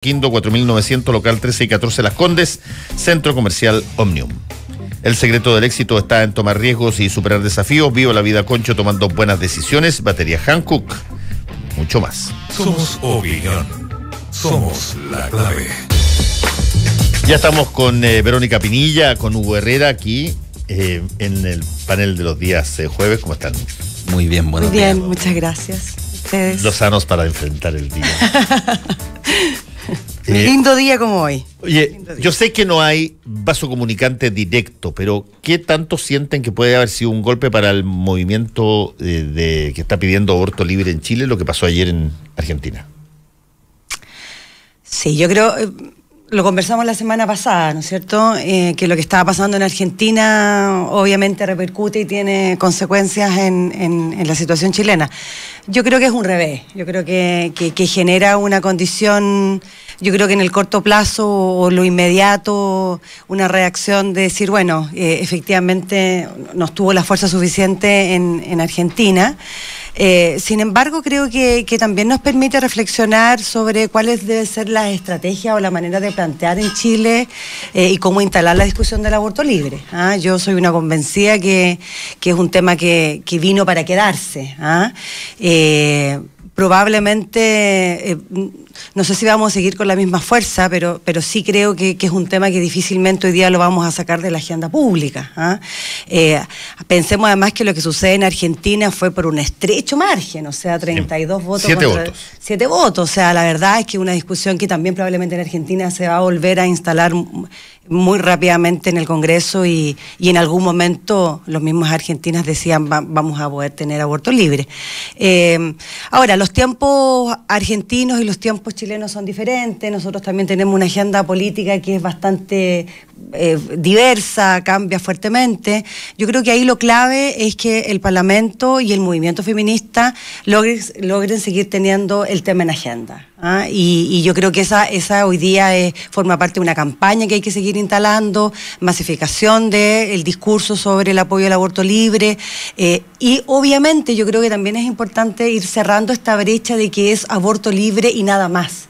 Quindo 4900, local 13 y 14 Las Condes, Centro Comercial Omnium. El secreto del éxito está en tomar riesgos y superar desafíos. Viva la vida, Concho, tomando buenas decisiones. Batería Hankook, mucho más. Somos opinión. Somos la clave. Ya estamos con Verónica Pinilla, con Hugo Herrera aquí en el panel de los días jueves. ¿Cómo están? Muy bien, buenos días. Muy bien, muchas gracias. Ustedes. Los sanos para enfrentar el día. Lindo día como hoy. Oye, yo sé que no hay vaso comunicante directo, pero ¿qué tanto sienten que puede haber sido un golpe para el movimiento que está pidiendo aborto libre en Chile, lo que pasó ayer en Argentina? Sí, yo creo, lo conversamos la semana pasada, ¿no es cierto? Que lo que estaba pasando en Argentina obviamente repercute y tiene consecuencias en la situación chilena. Yo creo que es un revés, yo creo que genera una condición, yo creo que en el corto plazo o lo inmediato, una reacción de decir, bueno, efectivamente no estuvo la fuerza suficiente en Argentina. Sin embargo, creo que también nos permite reflexionar sobre cuáles deben ser las estrategias o la manera de plantear en Chile y cómo instalar la discusión del aborto libre. Yo soy una convencida que es un tema que vino para quedarse. Probablemente, no sé si vamos a seguir con la misma fuerza, pero sí creo que es un tema que difícilmente hoy día lo vamos a sacar de la agenda pública. Pensemos además que lo que sucede en Argentina fue por un estrecho margen, o sea, 32 votos. 7 votos. 7 votos, o sea, la verdad es que una discusión que también probablemente en Argentina se va a volver a instalar muy rápidamente en el Congreso y en algún momento los mismos argentinos decían vamos a poder tener aborto libre. Ahora, los tiempos argentinos y los tiempos chilenos son diferentes. Nosotros también tenemos una agenda política que es bastante diversa, cambia fuertemente. Yo creo que ahí lo clave es que el Parlamento y el movimiento feminista logren seguir teniendo el tema en agenda. Y yo creo que esa hoy día forma parte de una campaña que hay que seguir instalando, masificación del discurso sobre el apoyo al aborto libre, y obviamente yo creo que también es importante ir cerrando esta brecha de que es aborto libre y nada más.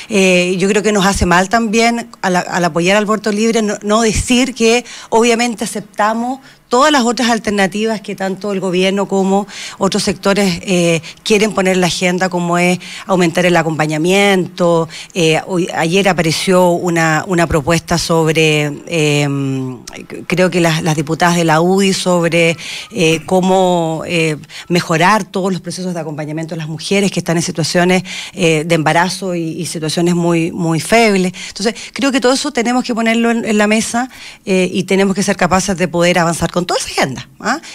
Yo creo que nos hace mal también al apoyar al aborto libre no decir que obviamente aceptamos todas las otras alternativas que tanto el gobierno como otros sectores quieren poner en la agenda, como es aumentar el acompañamiento. Ayer apareció una propuesta sobre, creo que las diputadas de la UDI, sobre cómo mejorar todos los procesos de acompañamiento de las mujeres que están en situaciones de embarazo y situaciones muy, muy febles. Entonces, creo que todo eso tenemos que ponerlo en la mesa y tenemos que ser capaces de poder avanzar con toda esa agenda.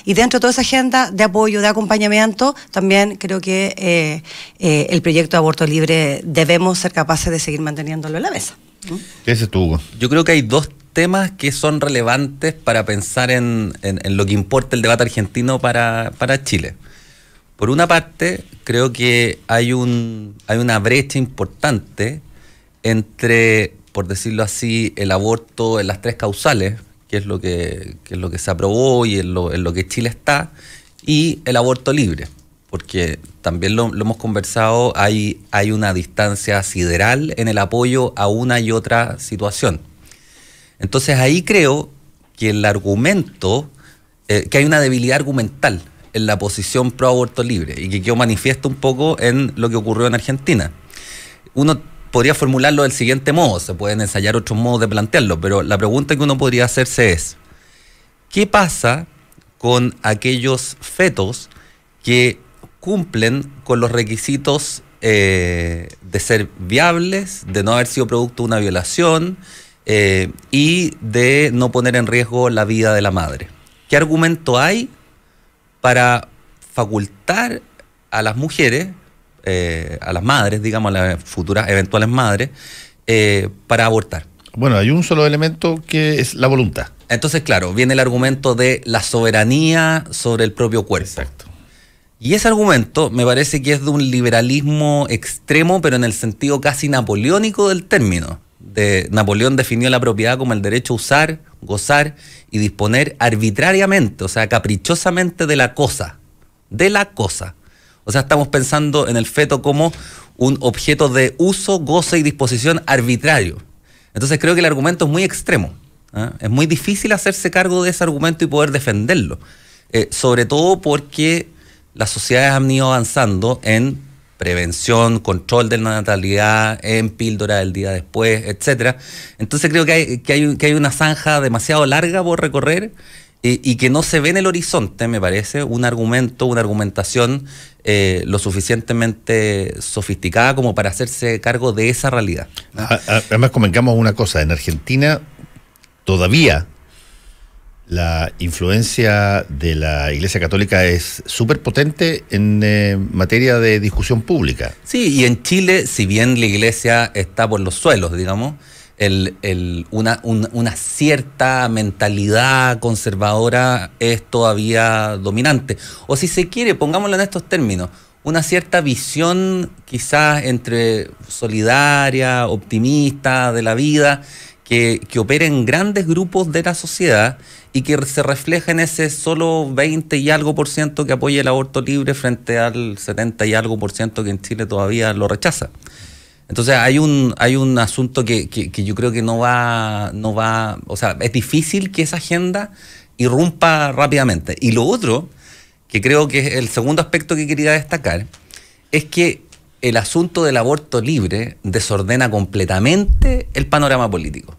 Y dentro de toda esa agenda de apoyo, de acompañamiento, también creo que el proyecto de aborto libre debemos ser capaces de seguir manteniéndolo en la mesa. ¿Qué dices tú, Hugo? Yo creo que hay dos temas que son relevantes para pensar en lo que importa el debate argentino para Chile. Por una parte, creo que hay una brecha importante entre, por decirlo así, el aborto en las 3 causales, que es lo que se aprobó y en lo que Chile está, y el aborto libre, porque también lo hemos conversado, hay una distancia sideral en el apoyo a una y otra situación. Entonces ahí creo que el argumento, que hay una debilidad argumental en la posición pro aborto libre y que quedó manifiesto un poco en lo que ocurrió en Argentina. Uno podría formularlo del siguiente modo, se pueden ensayar otros modos de plantearlo, pero la pregunta que uno podría hacerse es: ¿qué pasa con aquellos fetos que cumplen con los requisitos de ser viables, de no haber sido producto de una violación y de no poner en riesgo la vida de la madre? ¿Qué argumento hay para facultar a las mujeres, a las madres, digamos, a las futuras eventuales madres, para abortar? Bueno, hay un solo elemento que es la voluntad. Entonces, claro, viene el argumento de la soberanía sobre el propio cuerpo. Exacto. Y ese argumento me parece que es de un liberalismo extremo, pero en el sentido casi napoleónico del término. Napoleón definió la propiedad como el derecho a usar, gozar y disponer arbitrariamente, o sea, caprichosamente de la cosa. O sea, estamos pensando en el feto como un objeto de uso, goce y disposición arbitrario. Entonces creo que el argumento es muy extremo. Es muy difícil hacerse cargo de ese argumento y poder defenderlo. Sobre todo porque las sociedades han ido avanzando en prevención, control de la natalidad, en píldora del día después, etcétera. Entonces creo que hay una zanja demasiado larga por recorrer y que no se ve en el horizonte, me parece, un argumento, una argumentación lo suficientemente sofisticada como para hacerse cargo de esa realidad. Además, convengamos una cosa, en Argentina todavía la influencia de la Iglesia Católica es súper potente en materia de discusión pública. Sí, y en Chile, si bien la Iglesia está por los suelos, digamos, una cierta mentalidad conservadora es todavía dominante. O si se quiere, pongámoslo en estos términos, una cierta visión quizás entre solidaria, optimista de la vida, que opera en grandes grupos de la sociedad y que se refleja en ese solo 20 y algo por ciento que apoya el aborto libre frente al 70 y algo por ciento que en Chile todavía lo rechaza. Entonces hay un asunto que yo creo que no va, o sea, es difícil que esa agenda irrumpa rápidamente. Y lo otro, que creo que es el segundo aspecto que quería destacar, es que el asunto del aborto libre desordena completamente el panorama político,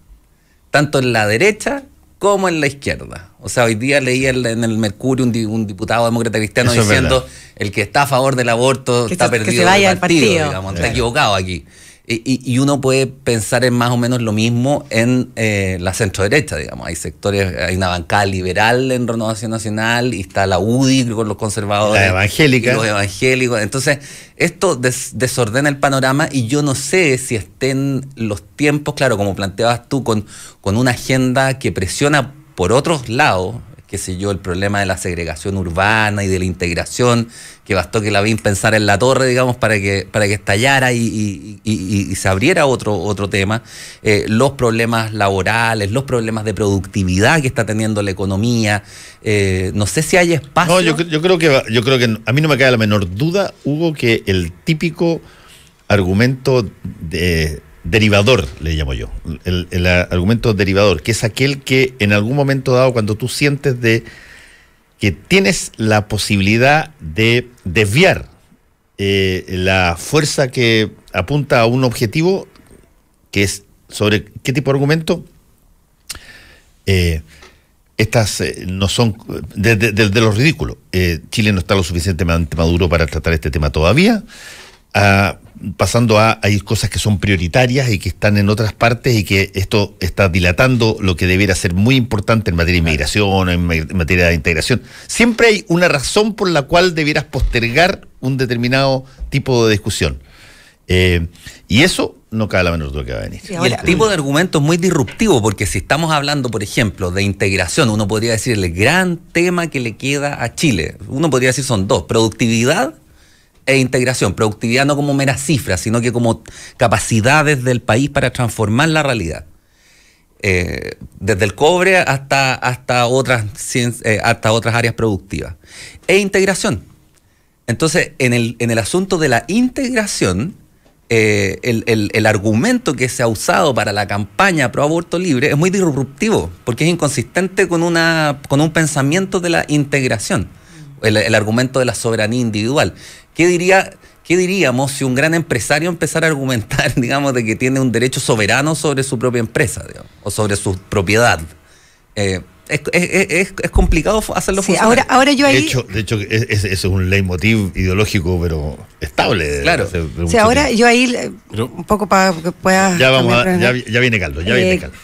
tanto en la derecha como en la izquierda. O sea, hoy día leí en el Mercurio un diputado demócrata cristiano eso diciendo el que está a favor del aborto está perdido, que se vaya del partido, digamos, está equivocado aquí. Y uno puede pensar en más o menos lo mismo en la centro-derecha, digamos. Hay sectores, hay una bancada liberal en Renovación Nacional y está la UDI con los conservadores. La evangélica. Y los evangélicos. Entonces, esto desordena el panorama y yo no sé si estén los tiempos, claro, como planteabas tú, con una agenda que presiona por otros lados, qué sé yo, el problema de la segregación urbana y de la integración, que bastó que Lavín pensara en la torre, digamos, para que estallara y se abriera otro tema, los problemas laborales, los problemas de productividad que está teniendo la economía, no sé si hay espacio. No, yo creo que a mí no me cae la menor duda, Hugo, que el típico argumento derivador, le llamo yo, el argumento derivador, que es aquel que en algún momento dado, cuando tú sientes que tienes la posibilidad de desviar la fuerza que apunta a un objetivo, que es sobre qué tipo de argumento, estas no son de los ridículos. Chile no está lo suficientemente maduro para tratar este tema todavía. Pasando hay cosas que son prioritarias y que están en otras partes y que esto está dilatando lo que debiera ser muy importante en materia de inmigración, en materia de integración. Siempre hay una razón por la cual debieras postergar un determinado tipo de discusión. Y eso no cabe la menor duda que va a venir. Y el tipo de argumento es muy disruptivo, porque si estamos hablando, por ejemplo, de integración, uno podría decir el gran tema que le queda a Chile. Uno podría decir son dos: productividad e integración. Productividad no como meras cifras, sino que como capacidades del país para transformar la realidad. Desde el cobre hasta otras áreas productivas. E integración. Entonces, en el asunto de la integración, el argumento que se ha usado para la campaña pro aborto libre es muy disruptivo, porque es inconsistente con un pensamiento de la integración. El argumento de la soberanía individual. ¿Qué diríamos si un gran empresario empezara a argumentar, digamos, de que tiene un derecho soberano sobre su propia empresa, digamos, o sobre su propiedad? Es complicado hacerlo funcionar. Ahora yo ahí... De hecho ese es un leitmotiv ideológico, pero estable. Claro. Ahora yo ahí, un poco para que puedas... Ya viene caldo,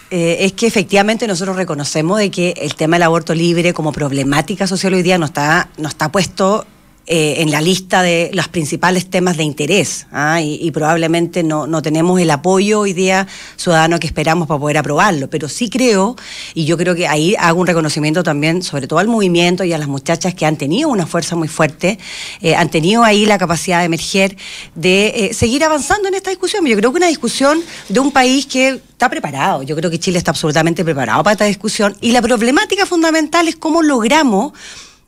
es que efectivamente nosotros reconocemos de que el tema del aborto libre como problemática social hoy día no está puesto en la lista de los principales temas de interés, y probablemente no tenemos el apoyo hoy día ciudadano que esperamos para poder aprobarlo, pero sí creo, y yo creo que ahí hago un reconocimiento también, sobre todo al movimiento y a las muchachas que han tenido una fuerza muy fuerte, han tenido ahí la capacidad de emerger, de seguir avanzando en esta discusión. Yo creo que una discusión de un país que está preparado, yo creo que Chile está absolutamente preparado para esta discusión, y la problemática fundamental es cómo logramos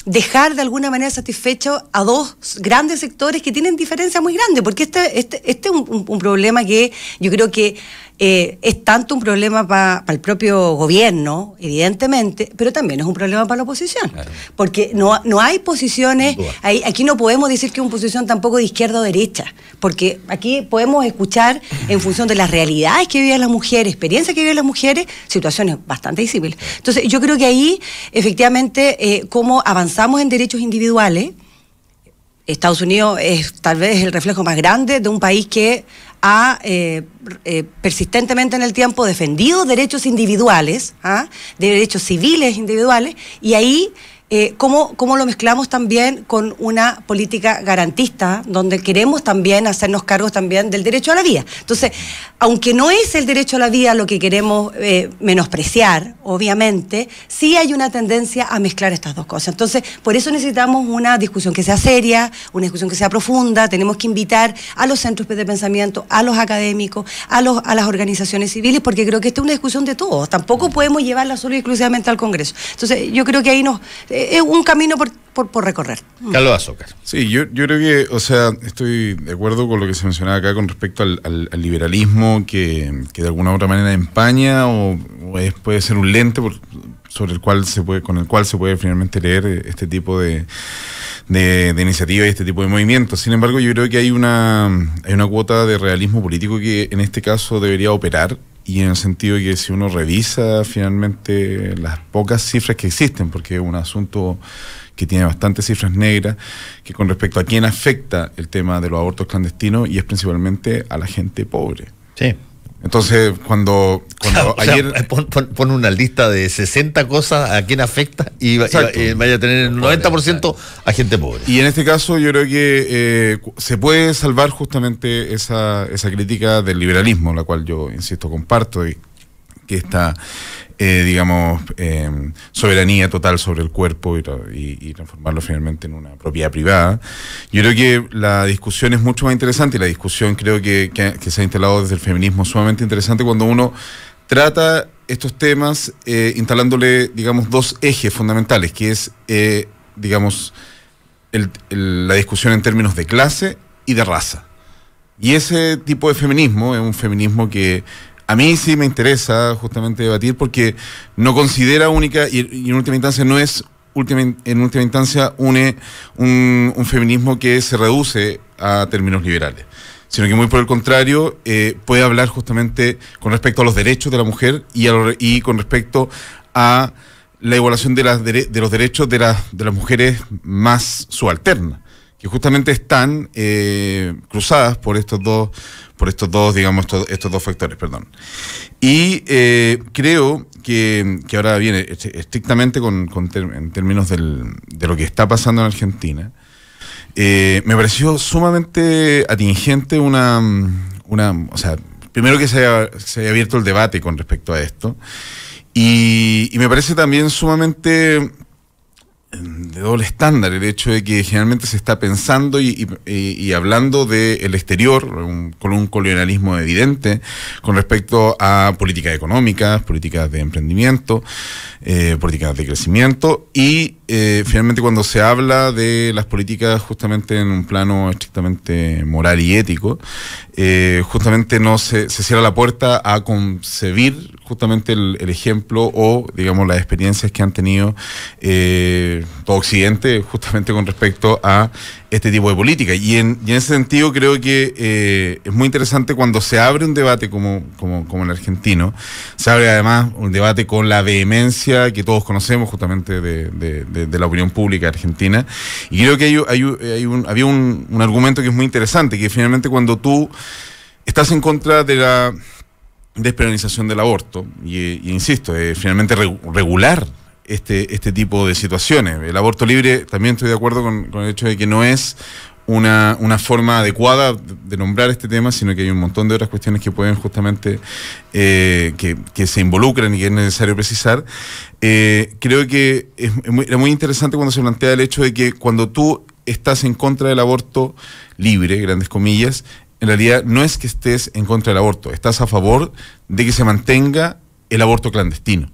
dejar de alguna manera satisfecho a dos grandes sectores que tienen diferencias muy grandes, porque este es un problema que yo creo que es tanto un problema para el propio gobierno, evidentemente, pero también es un problema para la oposición. Claro. Porque no hay posiciones, aquí no podemos decir que es una posición tampoco de izquierda o derecha, porque aquí podemos escuchar en función de las realidades que viven las mujeres, experiencias que viven las mujeres, situaciones bastante disímiles. Entonces, yo creo que ahí, efectivamente, cómo avanzamos en derechos individuales. Estados Unidos es tal vez el reflejo más grande de un país que ha persistentemente en el tiempo defendido derechos individuales, derechos civiles individuales, y ahí cómo lo mezclamos también con una política garantista, donde queremos también hacernos cargos también del derecho a la vida. Entonces, aunque no es el derecho a la vida lo que queremos menospreciar, obviamente, sí hay una tendencia a mezclar estas dos cosas. Entonces, por eso necesitamos una discusión que sea seria, una discusión que sea profunda. Tenemos que invitar a los centros de pensamiento, a los académicos, a las organizaciones civiles, porque creo que esta es una discusión de todos. Tampoco podemos llevarla solo y exclusivamente al Congreso. Entonces, yo creo que ahí es un camino por recorrer. Carlos Azócar. Sí, yo creo que, o sea, estoy de acuerdo con lo que se mencionaba acá con respecto al liberalismo que de alguna u otra manera empaña o puede ser un lente con el cual se puede finalmente leer este tipo de iniciativas y este tipo de movimientos. Sin embargo, yo creo que hay una cuota de realismo político que en este caso debería operar, y en el sentido de que si uno revisa finalmente las pocas cifras que existen, porque es un asunto que tiene bastantes cifras negras, que con respecto a quién afecta el tema de los abortos clandestinos, y es principalmente a la gente pobre. Sí. Entonces, cuando ayer... Pon una lista de 60 cosas a quién afecta y vaya a tener el 90% a gente pobre. Y en este caso yo creo que se puede salvar justamente esa crítica del liberalismo, la cual yo, insisto, comparto, y que esta, soberanía total sobre el cuerpo y transformarlo finalmente en una propiedad privada. Yo creo que la discusión es mucho más interesante, y la discusión creo que se ha instalado desde el feminismo sumamente interesante cuando uno trata estos temas instalándole, digamos, dos ejes fundamentales, que es, la discusión en términos de clase y de raza. Y ese tipo de feminismo es un feminismo que a mí sí me interesa justamente debatir, porque no considera única y en última instancia no es en última instancia un feminismo que se reduce a términos liberales, sino que muy por el contrario puede hablar justamente con respecto a los derechos de la mujer y con respecto a la igualación de los derechos de las mujeres más subalternas, que justamente están cruzadas por estos dos factores, perdón. Y creo que ahora viene estrictamente en términos de lo que está pasando en Argentina. Me pareció sumamente atingente o sea, primero que se haya abierto el debate con respecto a esto, y me parece también sumamente de doble estándar el hecho de que generalmente se está pensando y hablando del exterior con un colonialismo evidente con respecto a políticas económicas, políticas de emprendimiento, políticas de crecimiento, y finalmente cuando se habla de las políticas justamente en un plano estrictamente moral y ético, justamente no se cierra la puerta a concebir justamente el ejemplo o, digamos, las experiencias que han tenido todo Occidente justamente con respecto a este tipo de política. Y en ese sentido creo que es muy interesante cuando se abre un debate como el argentino. Se abre además un debate con la vehemencia que todos conocemos justamente de la opinión pública argentina. Y creo que había un argumento que es muy interesante, que finalmente cuando tú estás en contra de la despenalización del aborto, y insisto, finalmente regular este tipo de situaciones. El aborto libre, también estoy de acuerdo con el hecho de que no es una forma adecuada de nombrar este tema, sino que hay un montón de otras cuestiones que pueden justamente que se involucran y que es necesario precisar. Creo que era muy interesante cuando se plantea el hecho de que cuando tú estás en contra del aborto libre, grandes comillas, en realidad no es que estés en contra del aborto, estás a favor de que se mantenga el aborto clandestino.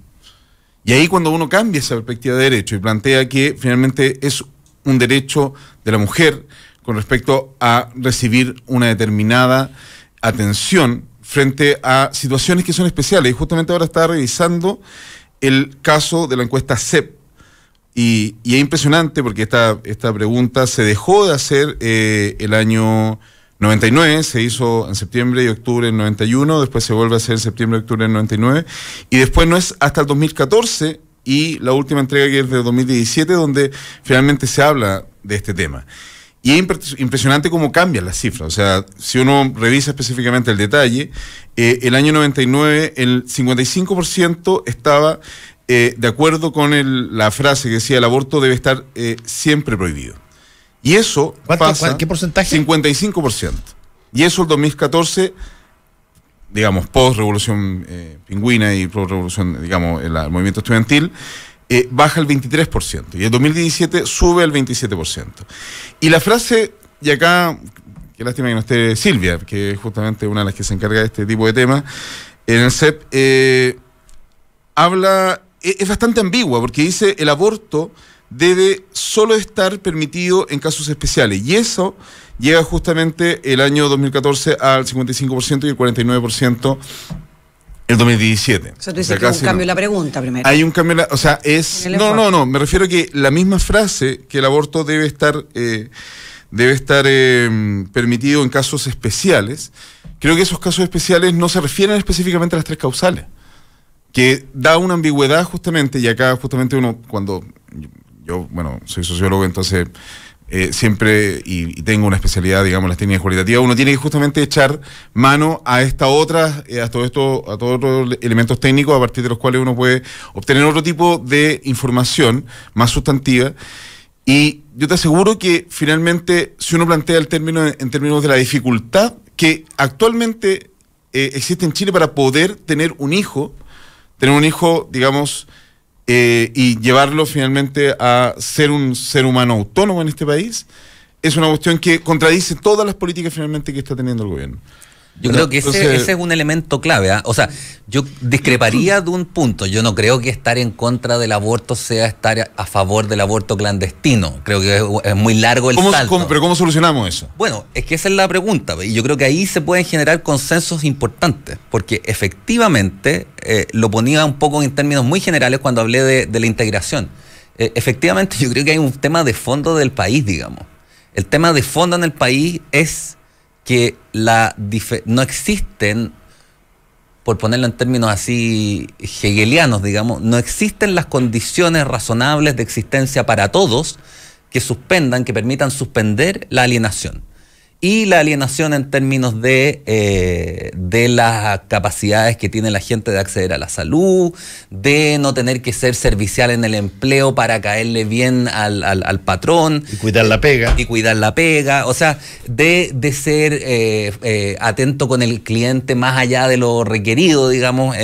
Y ahí cuando uno cambia esa perspectiva de derecho y plantea que finalmente es un derecho de la mujer con respecto a recibir una determinada atención frente a situaciones que son especiales. Y justamente ahora estaba revisando el caso de la encuesta CEP. Y es impresionante porque esta pregunta se dejó de hacer el año 99, se hizo en septiembre y octubre del 91, después se vuelve a hacer en septiembre y octubre del 99, y después no es hasta el 2014 y la última entrega, que es de 2017, donde finalmente se habla de este tema. Y es impresionante cómo cambian las cifras. O sea, si uno revisa específicamente el detalle, el año 99 el 55% estaba de acuerdo con la frase que decía el aborto debe estar siempre prohibido. Y eso pasa... ¿Qué porcentaje? 55%. Y eso el 2014, digamos, post-revolución pingüina y post-revolución, digamos, el movimiento estudiantil, baja el 23%. Y el 2017 sube el 27%. Y la frase, y acá, qué lástima que no esté Silvia, que es justamente una de las que se encarga de este tipo de temas, en el CEP, es bastante ambigua, porque dice el aborto debe solo estar permitido en casos especiales. Y eso llega justamente el año 2014 al 55% y el 49% el 2017. O sea, tú dices que hay un cambio en la pregunta primero. Hay un cambio, o sea, es... No, me refiero a que la misma frase, que el aborto debe estar permitido en casos especiales, creo que esos casos especiales no se refieren específicamente a las tres causales, que da una ambigüedad justamente, y acá justamente uno, cuando... Yo, bueno, soy sociólogo, entonces siempre, y tengo una especialidad, digamos, en las técnicas cualitativas, uno tiene que justamente echar mano a esta otra, a todos otros elementos técnicos a partir de los cuales uno puede obtener otro tipo de información más sustantiva. Y yo te aseguro que finalmente, si uno plantea el término en términos de la dificultad que actualmente existe en Chile para poder tener un hijo, digamos, y llevarlo finalmente a ser un ser humano autónomo en este país, es una cuestión que contradice todas las políticas finalmente que está teniendo el gobierno. Yo creo que ese es un elemento clave, ¿eh? O sea, yo discreparía de un punto. Yo no creo que estar en contra del aborto sea estar a favor del aborto clandestino. Creo que es muy largo el salto. ¿Pero cómo solucionamos eso? Bueno, es que esa es la pregunta. Y yo creo que ahí se pueden generar consensos importantes. Porque efectivamente, lo ponía un poco en términos muy generales cuando hablé de la integración. Efectivamente, yo creo que hay un tema de fondo del país, digamos. El tema de fondo en el país es que no existen, por ponerlo en términos así hegelianos, digamos, no existen las condiciones razonables de existencia para todos que permitan suspender la alienación. Y la alienación en términos de las capacidades que tiene la gente de acceder a la salud, de no tener que ser servicial en el empleo para caerle bien al patrón. Y cuidar la pega. O sea, de ser atento con el cliente más allá de lo requerido, digamos.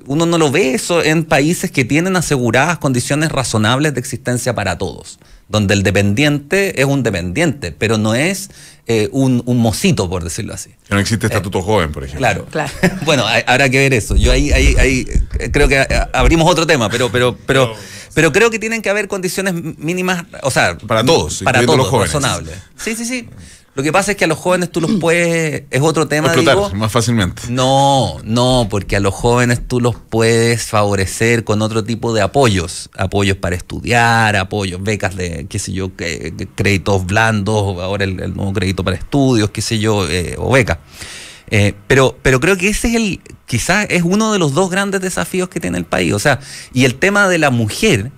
Uno no lo ve eso en países que tienen aseguradas condiciones razonables de existencia para todos, donde el dependiente es un dependiente, pero no es un mocito, por decirlo así. Que no existe estatuto joven, por ejemplo. Claro. Bueno, habrá que ver eso. Yo ahí creo que abrimos otro tema, pero creo que tienen que haber condiciones mínimas, o sea, para todos, los jóvenes, razonables. Sí. Lo que pasa es que a los jóvenes tú los puedes, es otro tema, digo, más fácilmente. No, porque a los jóvenes tú los puedes favorecer con otro tipo de apoyos para estudiar, apoyos, becas de, qué sé yo, créditos blandos, ahora el nuevo crédito para estudios, qué sé yo, o becas. Pero creo que ese quizás es uno de los dos grandes desafíos que tiene el país. O sea, y el tema de la mujer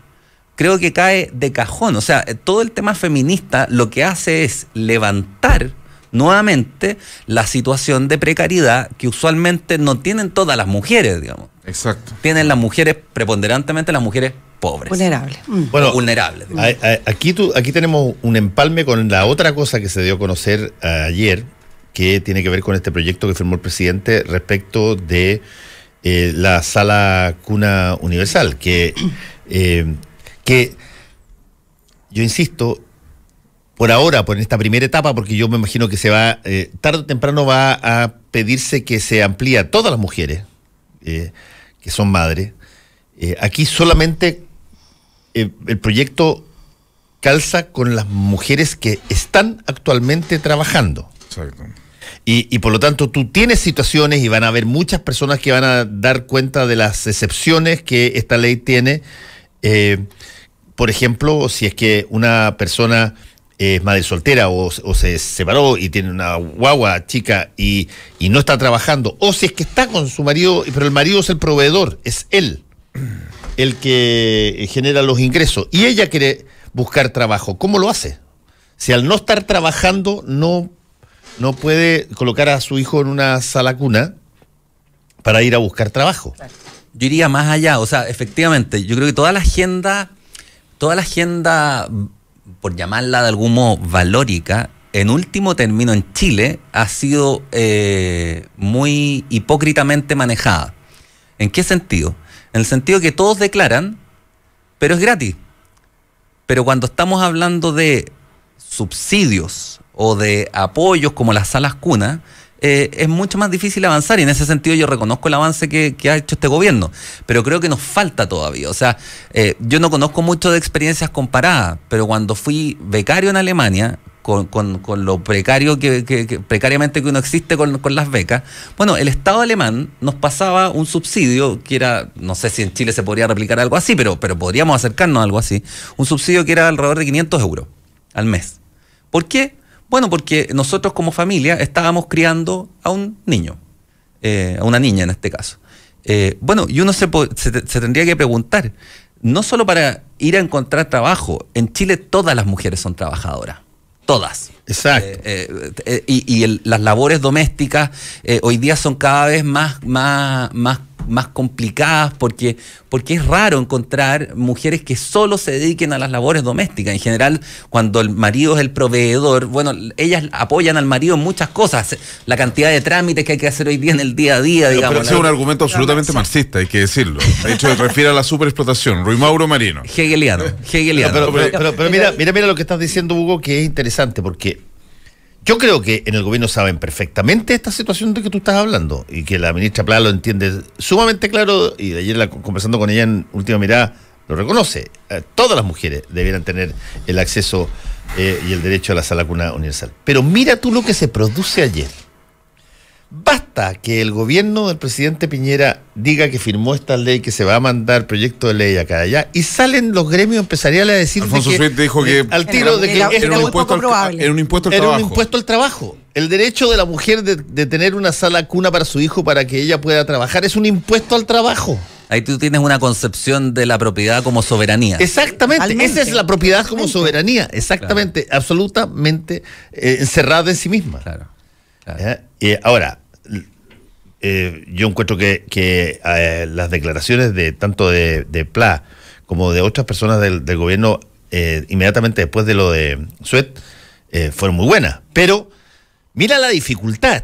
creo que cae de cajón. O sea, todo el tema feminista lo que hace es levantar nuevamente la situación de precariedad que usualmente no tienen todas las mujeres, digamos. Exacto. Tienen las mujeres, preponderantemente las mujeres pobres. Vulnerables. Bueno, vulnerables. Aquí tenemos un empalme con la otra cosa que se dio a conocer ayer, que tiene que ver con este proyecto que firmó el presidente respecto de la sala cuna universal, que yo insisto, por ahora, por esta primera etapa, porque yo me imagino que se va, tarde o temprano va a pedirse que se amplíe a todas las mujeres que son madres, Aquí solamente el proyecto calza con las mujeres que están actualmente trabajando. Exacto. Y por lo tanto tú tienes situaciones y van a haber muchas personas que van a dar cuenta de las excepciones que esta ley tiene. Por ejemplo, si es que una persona es madre soltera o se separó y tiene una guagua chica y no está trabajando, o si es que está con su marido, pero el marido es el proveedor, es él el que genera los ingresos y ella quiere buscar trabajo, ¿cómo lo hace? Si al no estar trabajando no puede colocar a su hijo en una sala cuna para ir a buscar trabajo. Yo iría más allá, o sea, efectivamente, yo creo que toda la agenda, por llamarla de algún modo valórica, en último término en Chile ha sido muy hipócritamente manejada. ¿En qué sentido? En el sentido que todos declaran, pero es gratis. Pero cuando estamos hablando de subsidios o de apoyos como las salas cunas, es mucho más difícil avanzar, y en ese sentido yo reconozco el avance que ha hecho este gobierno, pero creo que nos falta todavía. O sea, yo no conozco mucho de experiencias comparadas, pero cuando fui becario en Alemania, con lo precario precariamente que uno existe con las becas, bueno, el Estado alemán nos pasaba un subsidio que era, no sé si en Chile se podría replicar algo así, pero podríamos acercarnos a algo así, un subsidio que era alrededor de 500 euros al mes. ¿Por qué? Bueno, porque nosotros como familia estábamos criando a un niño, a una niña en este caso. Bueno, y uno se tendría que preguntar, no solo para ir a encontrar trabajo, en Chile todas las mujeres son trabajadoras. Todas. Exacto. Las labores domésticas hoy día son cada vez más complicadas porque es raro encontrar mujeres que solo se dediquen a las labores domésticas. En general, cuando el marido es el proveedor, bueno, ellas apoyan al marido en muchas cosas. La cantidad de trámites que hay que hacer hoy día en el día a día, digamos. Pero ese es un argumento absolutamente marxista, hay que decirlo. De hecho, refiere a la superexplotación. Rui Mauro Marino. Hegeliano. Pero mira lo que estás diciendo, Hugo, que es interesante, porque yo creo que en el gobierno saben perfectamente esta situación de que tú estás hablando y que la ministra Pla lo entiende sumamente claro, y de ayer conversando con ella en Última Mirada lo reconoce. Todas las mujeres debieran tener el acceso y el derecho a la sala cuna universal. Pero mira tú lo que se produce ayer. Basta que el gobierno del presidente Piñera diga que firmó esta ley, que se va a mandar proyecto de ley acá y allá, y salen los gremios empresariales a decir Alfonso que Suárez dijo que al tiro de que era un impuesto al trabajo. El derecho de la mujer de tener una sala cuna para su hijo para que ella pueda trabajar es un impuesto al trabajo. Ahí tú tienes una concepción de la propiedad como soberanía. Exactamente, Totalmente. esa es la propiedad como soberanía, exactamente, claro. Absolutamente encerrada en sí misma. Claro. Ahora, yo encuentro que las declaraciones de tanto de Pla como de otras personas del gobierno inmediatamente después de lo de Suet fueron muy buenas, pero mira la dificultad.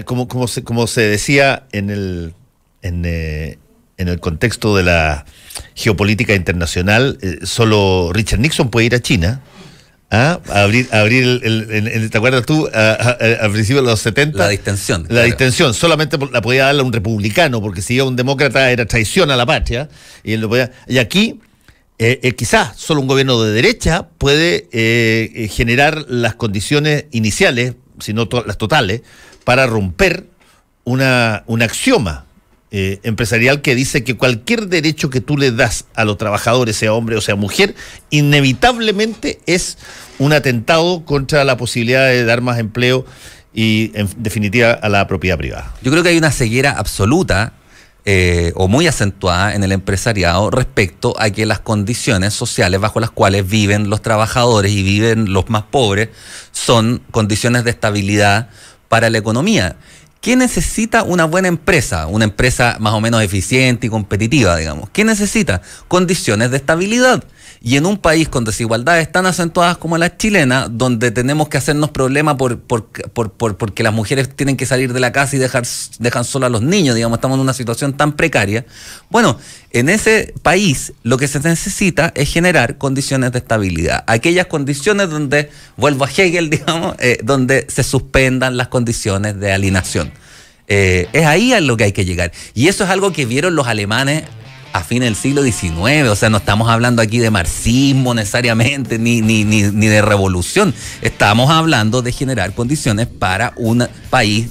Como se decía en el contexto de la geopolítica internacional, solo Richard Nixon puede ir a China a abrir ¿te acuerdas tú? Al principio de los 70. La distensión. La claro. distensión solamente la podía darle a un republicano, porque si iba un demócrata era traición a la patria. Y aquí quizás solo un gobierno de derecha puede generar las condiciones iniciales, si no las totales, para romper un axioma empresarial que dice que cualquier derecho que tú le das a los trabajadores, sea hombre o sea mujer, inevitablemente es un atentado contra la posibilidad de dar más empleo y, en definitiva, a la propiedad privada. Yo creo que hay una ceguera absoluta o muy acentuada en el empresariado respecto a que las condiciones sociales bajo las cuales viven los trabajadores y viven los más pobres son condiciones de estabilidad para la economía. ¿Qué necesita una buena empresa? Una empresa más o menos eficiente y competitiva, digamos. ¿Qué necesita? Condiciones de estabilidad. Y en un país con desigualdades tan acentuadas como la chilena, donde tenemos que hacernos problemas porque las mujeres tienen que salir de la casa y dejan solo a los niños, digamos, estamos en una situación tan precaria. Bueno, en ese país lo que se necesita es generar condiciones de estabilidad. Aquellas condiciones donde, vuelvo a Hegel, digamos, donde se suspendan las condiciones de alienación. Es ahí a lo que hay que llegar. Y eso es algo que vieron los alemanes a fines del siglo XIX. O sea, no estamos hablando aquí de marxismo necesariamente, ni de revolución. Estamos hablando de generar condiciones para un país,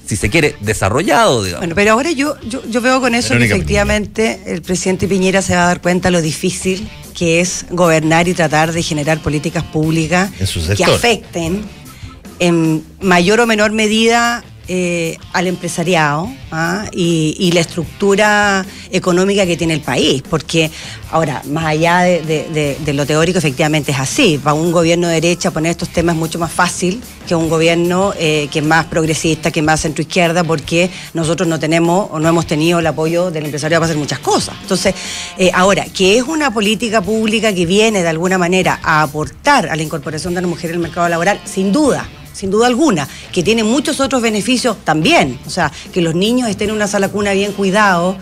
si se quiere, desarrollado, digamos. Bueno, pero ahora yo veo con eso que efectivamente el presidente Piñera se va a dar cuenta lo difícil que es gobernar y tratar de generar políticas públicas que afecten en mayor o menor medida al empresariado y la estructura económica que tiene el país, porque ahora, más allá de lo teórico, efectivamente es así. Para un gobierno de derecha poner estos temas es mucho más fácil que un gobierno que es más progresista, que es más centroizquierda, porque nosotros no tenemos o no hemos tenido el apoyo del empresariado para hacer muchas cosas. Entonces, ahora, que es una política pública que viene de alguna manera a aportar a la incorporación de la mujer en el mercado laboral, sin duda alguna, que tiene muchos otros beneficios también. O sea, que los niños estén en una sala cuna bien cuidados,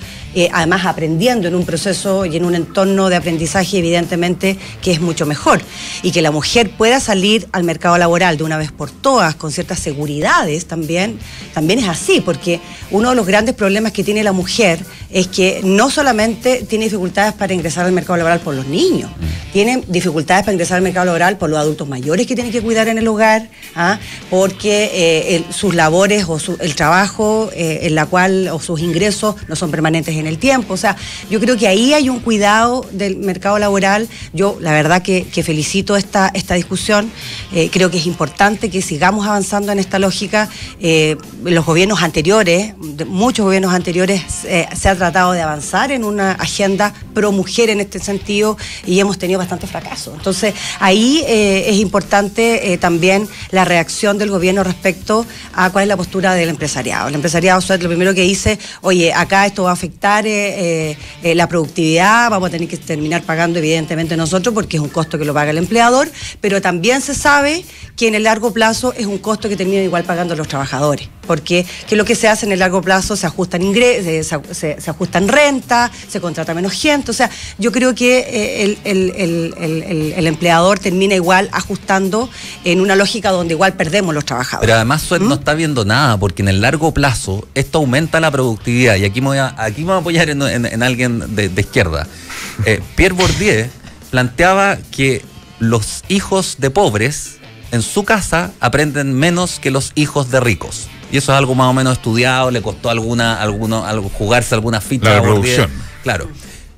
además aprendiendo en un proceso y en un entorno de aprendizaje evidentemente que es mucho mejor. Y que la mujer pueda salir al mercado laboral de una vez por todas con ciertas seguridades también es así, porque uno de los grandes problemas que tiene la mujer es que no solamente tiene dificultades para ingresar al mercado laboral por los niños, tiene dificultades para ingresar al mercado laboral por los adultos mayores que tienen que cuidar en el hogar, porque sus labores o el trabajo en la cual o sus ingresos no son permanentes en el tiempo. O sea, yo creo que ahí hay un cuidado del mercado laboral. Yo la verdad que felicito esta discusión. Creo que es importante que sigamos avanzando en esta lógica. Los gobiernos anteriores, muchos gobiernos anteriores, se ha tratado de avanzar en una agenda pro mujer en este sentido y hemos tenido bastante fracaso. Entonces ahí es importante también la reacción del gobierno respecto a cuál es la postura del empresariado. El empresariado, o sea, lo primero que dice, oye, acá esto va a afectar la productividad, vamos a tener que terminar pagando evidentemente nosotros porque es un costo que lo paga el empleador, pero también se sabe que en el largo plazo es un costo que terminan igual pagando los trabajadores, porque ¿qué es lo que se hace en el largo plazo? Se ajustan ingresos, se ajustan renta, se contrata menos gente. O sea, yo creo que el empleador termina igual ajustando en una lógica donde igual perdemos los trabajadores. Pero además Sued no está viendo nada, porque en el largo plazo esto aumenta la productividad, y aquí me voy a apoyar en alguien de izquierda. Pierre Bourdieu planteaba que los hijos de pobres en su casa aprenden menos que los hijos de ricos. Y eso es algo más o menos estudiado, le costó jugarse alguna ficha. La reproducción. Claro.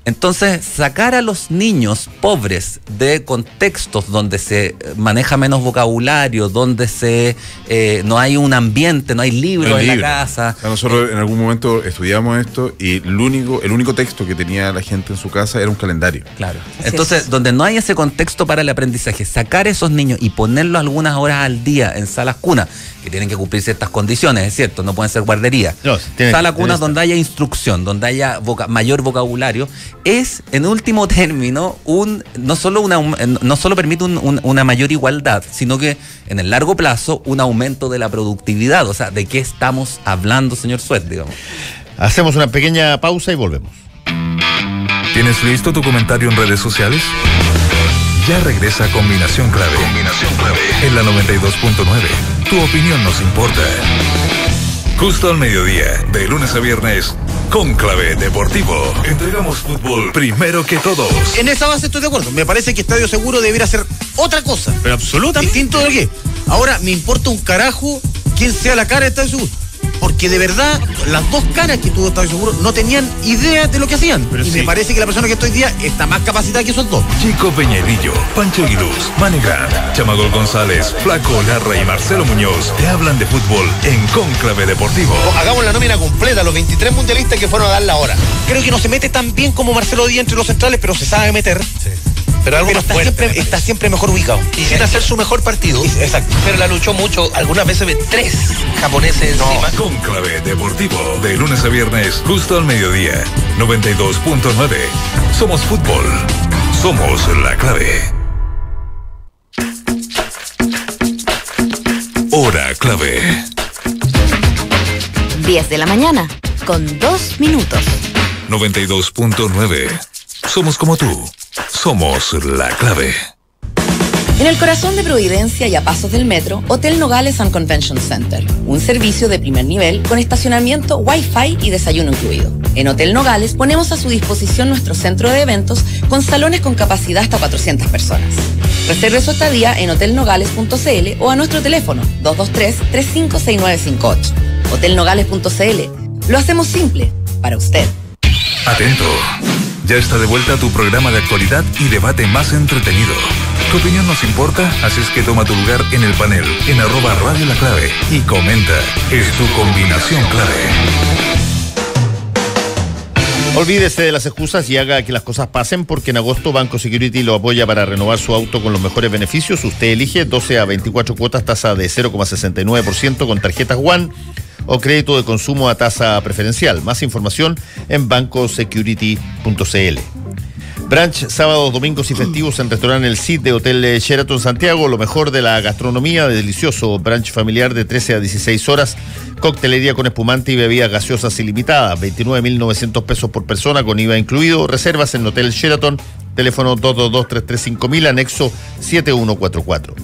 Entonces, sacar a los niños pobres de contextos donde se maneja menos vocabulario, donde no hay un ambiente, no hay libros en la casa. Nosotros en algún momento estudiamos esto y el único texto que tenía la gente en su casa era un calendario. Claro. Entonces, donde no hay ese contexto para el aprendizaje, sacar a esos niños y ponerlos algunas horas al día en salas cunas, que tienen que cumplir ciertas condiciones, es cierto, no pueden ser guarderías. No, salas cunas donde haya instrucción, donde haya mayor vocabulario, es, en último término, no solo permite una mayor igualdad, sino que en el largo plazo un aumento de la productividad. O sea, ¿de qué estamos hablando, señor Sued, digamos? Hacemos una pequeña pausa y volvemos. ¿Tienes listo tu comentario en redes sociales? Ya regresa Combinación Clave. En la 92.9. Tu opinión nos importa. Justo al mediodía, de lunes a viernes, Cónclave Deportivo. Entregamos fútbol primero que todos. En esa base estoy de acuerdo. Me parece que Estadio Seguro debería ser otra cosa. Pero absolutamente. Distinto de lo que. Ahora, me importa un carajo quién sea la cara de Estadio Seguro. Porque de verdad, las dos caras que tuvo Estadio Seguro no tenían idea de lo que hacían. Pero y sí, me parece que la persona que estoy hoy día está más capacitada que esos dos. Chico Peñalillo, Pancho Aguiluz, Manegán, Chamagol González, Flaco Larra y Marcelo Muñoz te hablan de fútbol en Cónclave Deportivo. Hagamos la nómina completa, los 23 mundialistas que fueron a dar la hora. Creo que no se mete tan bien como Marcelo Díaz entre los centrales, pero se sabe meter. Sí. Pero está siempre mejor ubicado. Y sin hacer su mejor partido. Exacto. Pero la luchó mucho. Algunas veces ve 3 japoneses encima. Cónclave Deportivo. De lunes a viernes, justo al mediodía. 92.9. Somos fútbol. Somos la clave. Hora clave. 10 de la mañana, con 2 minutos. 92.9. Somos como tú. Somos la clave. En el corazón de Providencia y a pasos del metro, Hotel Nogales and Convention Center. Un servicio de primer nivel con estacionamiento, Wi-Fi y desayuno incluido. En Hotel Nogales ponemos a su disposición nuestro centro de eventos con salones con capacidad hasta 400 personas. Reserve su estadía en hotelnogales.cl o a nuestro teléfono 223-356958. Hotelnogales.cl. Lo hacemos simple para usted. Atento. Ya está de vuelta tu programa de actualidad y debate más entretenido. Tu opinión nos importa, así es que toma tu lugar en el panel, en @Radio La Clave y comenta. Es tu combinación clave. Olvídese de las excusas y haga que las cosas pasen, porque en agosto Banco Security lo apoya para renovar su auto con los mejores beneficios. Usted elige 12 a 24 cuotas, tasa de 0,69% con tarjetas One o crédito de consumo a tasa preferencial. Más información en bancosecurity.cl. Brunch sábados, domingos y festivos en restaurante El Cid de Hotel Sheraton Santiago. Lo mejor de la gastronomía, delicioso brunch familiar de 13 a 16 horas. Coctelería con espumante y bebidas gaseosas ilimitadas. 29.900 pesos por persona con IVA incluido. Reservas en Hotel Sheraton. Teléfono 222-335.000, anexo 7144.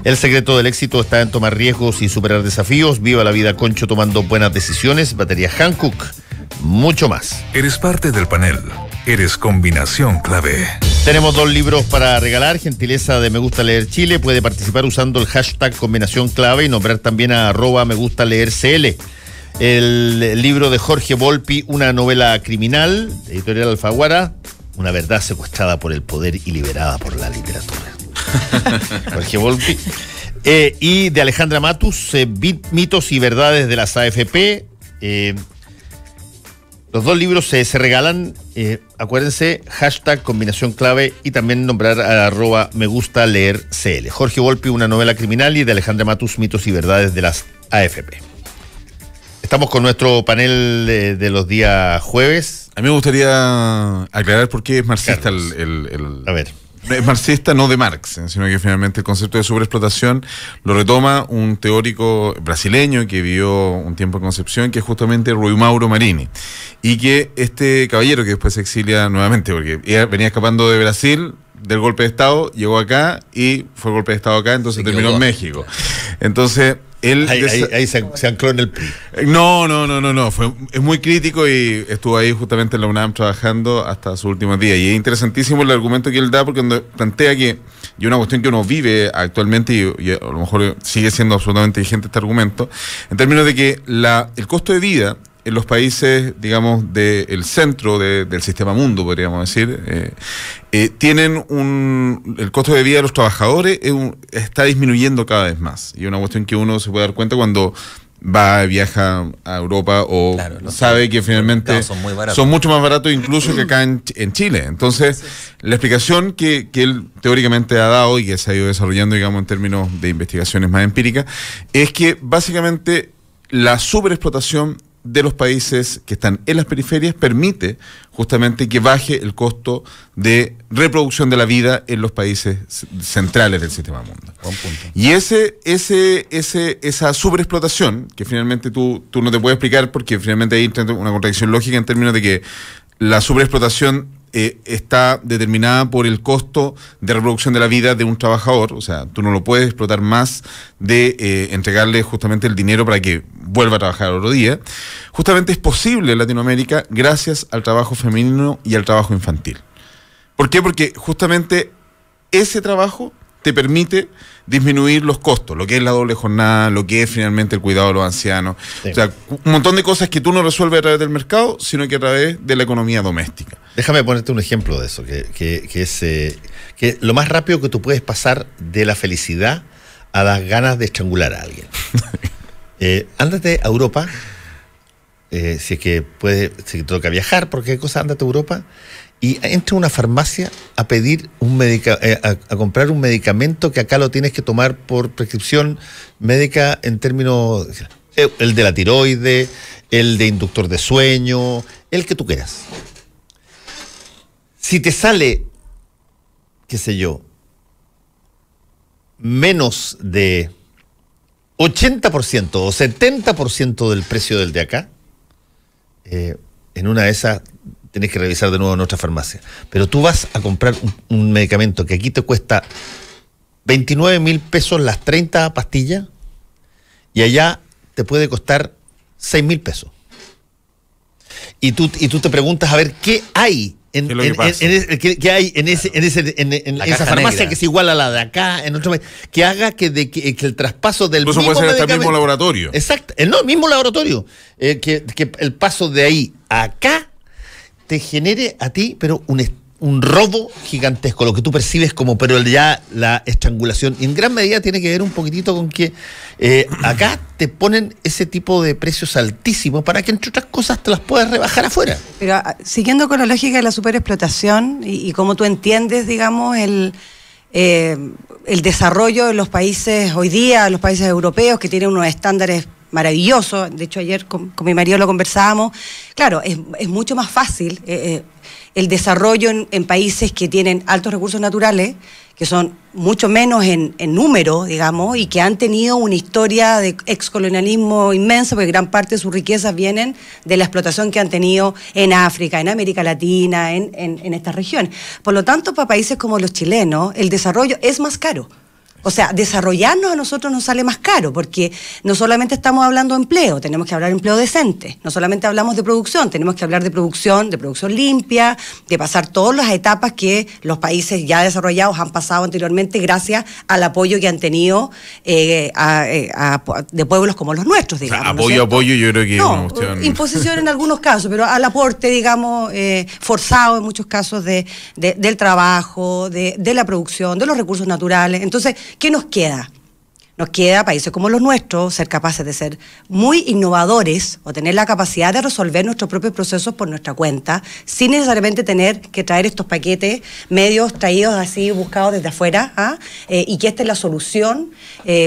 El secreto del éxito está en tomar riesgos y superar desafíos. Viva la vida, Concho, tomando buenas decisiones. Batería Hankook. Mucho más. Eres parte del panel. Eres combinación clave. Tenemos 2 libros para regalar, gentileza de Me Gusta Leer Chile. Puede participar usando el hashtag combinación clave y nombrar también a @megustaleercl. El libro de Jorge Volpi, una novela criminal, editorial Alfaguara, una verdad secuestrada por el poder y liberada por la literatura. Jorge Volpi. Y de Alejandra Matus, mitos y verdades de las AFP. Los 2 libros se regalan, acuérdense, hashtag combinación clave y también nombrar a @megustaleercl. Jorge Volpi, una novela criminal, y de Alejandra Matus, mitos y verdades de las AFP. Estamos con nuestro panel de los días jueves. A mí me gustaría aclarar por qué es marxista A ver. Es marxista no de Marx, sino que finalmente el concepto de sobreexplotación lo retoma un teórico brasileño que vivió un tiempo en Concepción, que es justamente Rui Mauro Marini. Y que este caballero, que después se exilia nuevamente, porque venía escapando de Brasil, del golpe de Estado, llegó acá y fue el golpe de Estado acá, entonces terminó en México. Entonces, él... Ahí se ancló en el PRI. No. Es muy crítico y estuvo ahí justamente en la UNAM trabajando hasta sus últimos días. Y es interesantísimo el argumento que él da, porque plantea que, y una cuestión que uno vive actualmente, y a lo mejor sigue siendo absolutamente vigente este argumento, en términos de que el costo de vida en los países, digamos, del centro del sistema mundo, podríamos decir, tienen el costo de vida de los trabajadores está disminuyendo cada vez más. Y una cuestión que uno se puede dar cuenta cuando viaja a Europa o sabe que finalmente son mucho más baratos incluso que acá en Chile. Entonces, la explicación que él teóricamente ha dado y que se ha ido desarrollando, digamos, en términos de investigaciones más empíricas, es que básicamente la superexplotación de los países que están en las periferias permite justamente que baje el costo de reproducción de la vida en los países centrales del sistema mundo. Y esa sobreexplotación, que finalmente tú no te puedes explicar, porque finalmente hay una contradicción lógica en términos de que la sobreexplotación está determinada por el costo de reproducción de la vida de un trabajador. O sea, tú no lo puedes explotar más de entregarle justamente el dinero para que vuelva a trabajar otro día. Justamente es posible en Latinoamérica gracias al trabajo femenino y al trabajo infantil. ¿Por qué? Porque justamente ese trabajo te permite disminuir los costos, lo que es la doble jornada, lo que es finalmente el cuidado de los ancianos. Sí. O sea, un montón de cosas que tú no resuelves a través del mercado, sino que a través de la economía doméstica. Déjame ponerte un ejemplo de eso, que es que lo más rápido que tú puedes pasar de la felicidad a las ganas de estrangular a alguien. Ándate a Europa, si es que te toca viajar, porque hay cosas, ándate a Europa y entra a una farmacia a pedir a comprar un medicamento que acá lo tienes que tomar por prescripción médica en términos, el de la tiroide, el de inductor de sueño, el que tú quieras. Si te sale, qué sé yo, menos de 80% o 70% del precio del de acá, en una de esas tenés que revisar de nuevo en otra farmacia. Pero tú vas a comprar un medicamento que aquí te cuesta 29.000 pesos las 30 pastillas y allá te puede costar 6.000 pesos. Y tú te preguntas a ver qué hay en esa farmacia negra, que es igual a la de acá, en otro país, que haga que el traspaso del mismo puede ser hasta el mismo laboratorio. Exacto, el mismo laboratorio, que el paso de ahí a acá te genere a ti, pero un robo gigantesco, lo que tú percibes como, pero ya la estrangulación, y en gran medida tiene que ver un poquitito con que acá te ponen ese tipo de precios altísimos para que, entre otras cosas, te las puedas rebajar afuera. Pero siguiendo con la lógica de la superexplotación y cómo tú entiendes, digamos, el desarrollo de los países hoy día, los países europeos que tienen unos estándares maravillosos. De hecho, ayer con mi marido lo conversábamos. Claro, es mucho más fácil el desarrollo en países que tienen altos recursos naturales, que son mucho menos en número, digamos, y que han tenido una historia de excolonialismo inmenso, porque gran parte de sus riquezas vienen de la explotación que han tenido en África, en América Latina, en estas regiones. Por lo tanto, para países como los chilenos, el desarrollo es más caro. O sea, desarrollarnos a nosotros nos sale más caro, porque no solamente estamos hablando de empleo, tenemos que hablar de empleo decente, no solamente hablamos de producción, tenemos que hablar de producción limpia, de pasar todas las etapas que los países ya desarrollados han pasado anteriormente gracias al apoyo que han tenido de pueblos como los nuestros, digamos. O sea, apoyo, yo creo que no, es una cuestión... imposición en algunos casos, pero al aporte, digamos, forzado en muchos casos del trabajo, de la producción, de los recursos naturales. Entonces, ¿qué nos queda? Nos queda, países como los nuestros, ser capaces de ser muy innovadores o tener la capacidad de resolver nuestros propios procesos por nuestra cuenta, sin necesariamente tener que traer estos paquetes medios traídos así, buscados desde afuera, y que esta es la solución,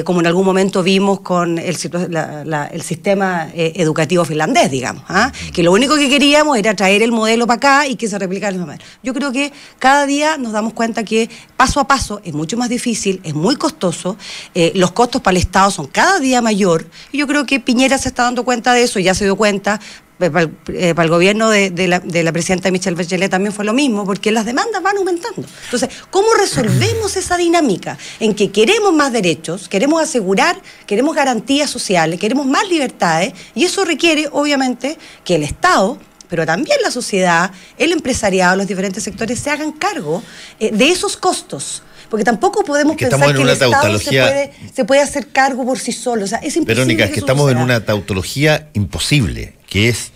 como en algún momento vimos con el sistema educativo finlandés, digamos, que lo único que queríamos era traer el modelo para acá y que se replicara de la manera. Yo creo que cada día nos damos cuenta que paso a paso es mucho más difícil, es muy costoso, los costos para el Estado son cada día mayor, y yo creo que Piñera se está dando cuenta de eso, ya se dio cuenta. Para el gobierno de la presidenta Michelle Bachelet también fue lo mismo, porque las demandas van aumentando. Entonces, ¿cómo resolvemos esa dinámica en que queremos más derechos, queremos asegurar, queremos garantías sociales, queremos más libertades, y eso requiere, obviamente, que el Estado, pero también la sociedad, el empresariado, los diferentes sectores se hagan cargo de esos costos? Porque tampoco podemos pensar que el Estado se puede hacer cargo por sí solo. O sea, es imposible. Verónica, es que estamos en una tautología imposible, que es,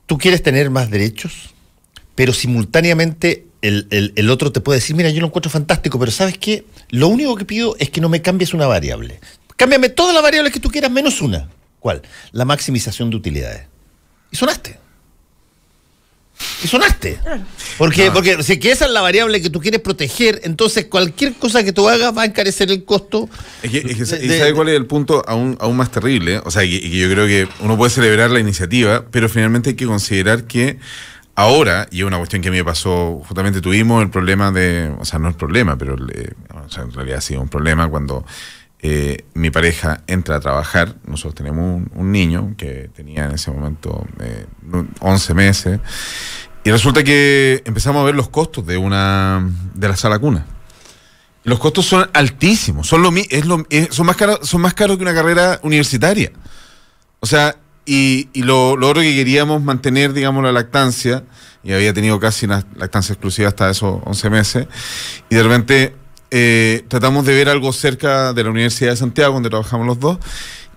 tú quieres tener más derechos, pero simultáneamente el otro te puede decir, mira, yo lo encuentro fantástico, pero ¿sabes qué? Lo único que pido es que no me cambies una variable. Cámbiame todas las variables que tú quieras, menos una. ¿Cuál? La maximización de utilidades. Y sonaste. Porque si que esa es la variable que tú quieres proteger, entonces cualquier cosa que tú hagas va a encarecer el costo. ¿Y sabe cuál es el punto aún más terrible? O sea, y yo creo que uno puede celebrar la iniciativa, pero finalmente hay que considerar que ahora, y es una cuestión que a mí me pasó, justamente tuvimos el problema o sea, no el problema, pero en realidad ha sido un problema cuando mi pareja entra a trabajar. Nosotros tenemos un niño que tenía en ese momento 11 meses, y resulta que empezamos a ver los costos de la sala cuna. Y los costos son altísimos, son más caros que una carrera universitaria. O sea, y lo otro que queríamos mantener, digamos, la lactancia, y había tenido casi una lactancia exclusiva hasta esos 11 meses, y de repente tratamos de ver algo cerca de la Universidad de Santiago, donde trabajamos los dos,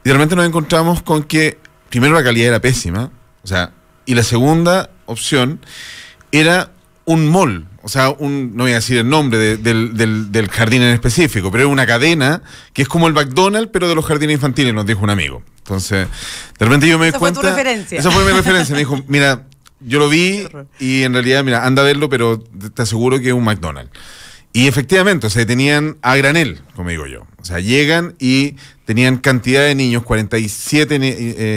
y de repente nos encontramos con que, primero, la calidad era pésima, o sea, y la segunda opción era un mall, o sea, no voy a decir el nombre del jardín en específico, pero era una cadena que es como el McDonald's, pero de los jardines infantiles, nos dijo un amigo. Entonces, de repente yo me di cuenta... Esa fue tu referencia. Esa fue mi referencia. Me dijo, mira, yo lo vi y en realidad, mira, anda a verlo, pero te aseguro que es un McDonald's. Y efectivamente, o sea, tenían a granel, como digo yo. O sea, llegan y tenían cantidad de niños, 47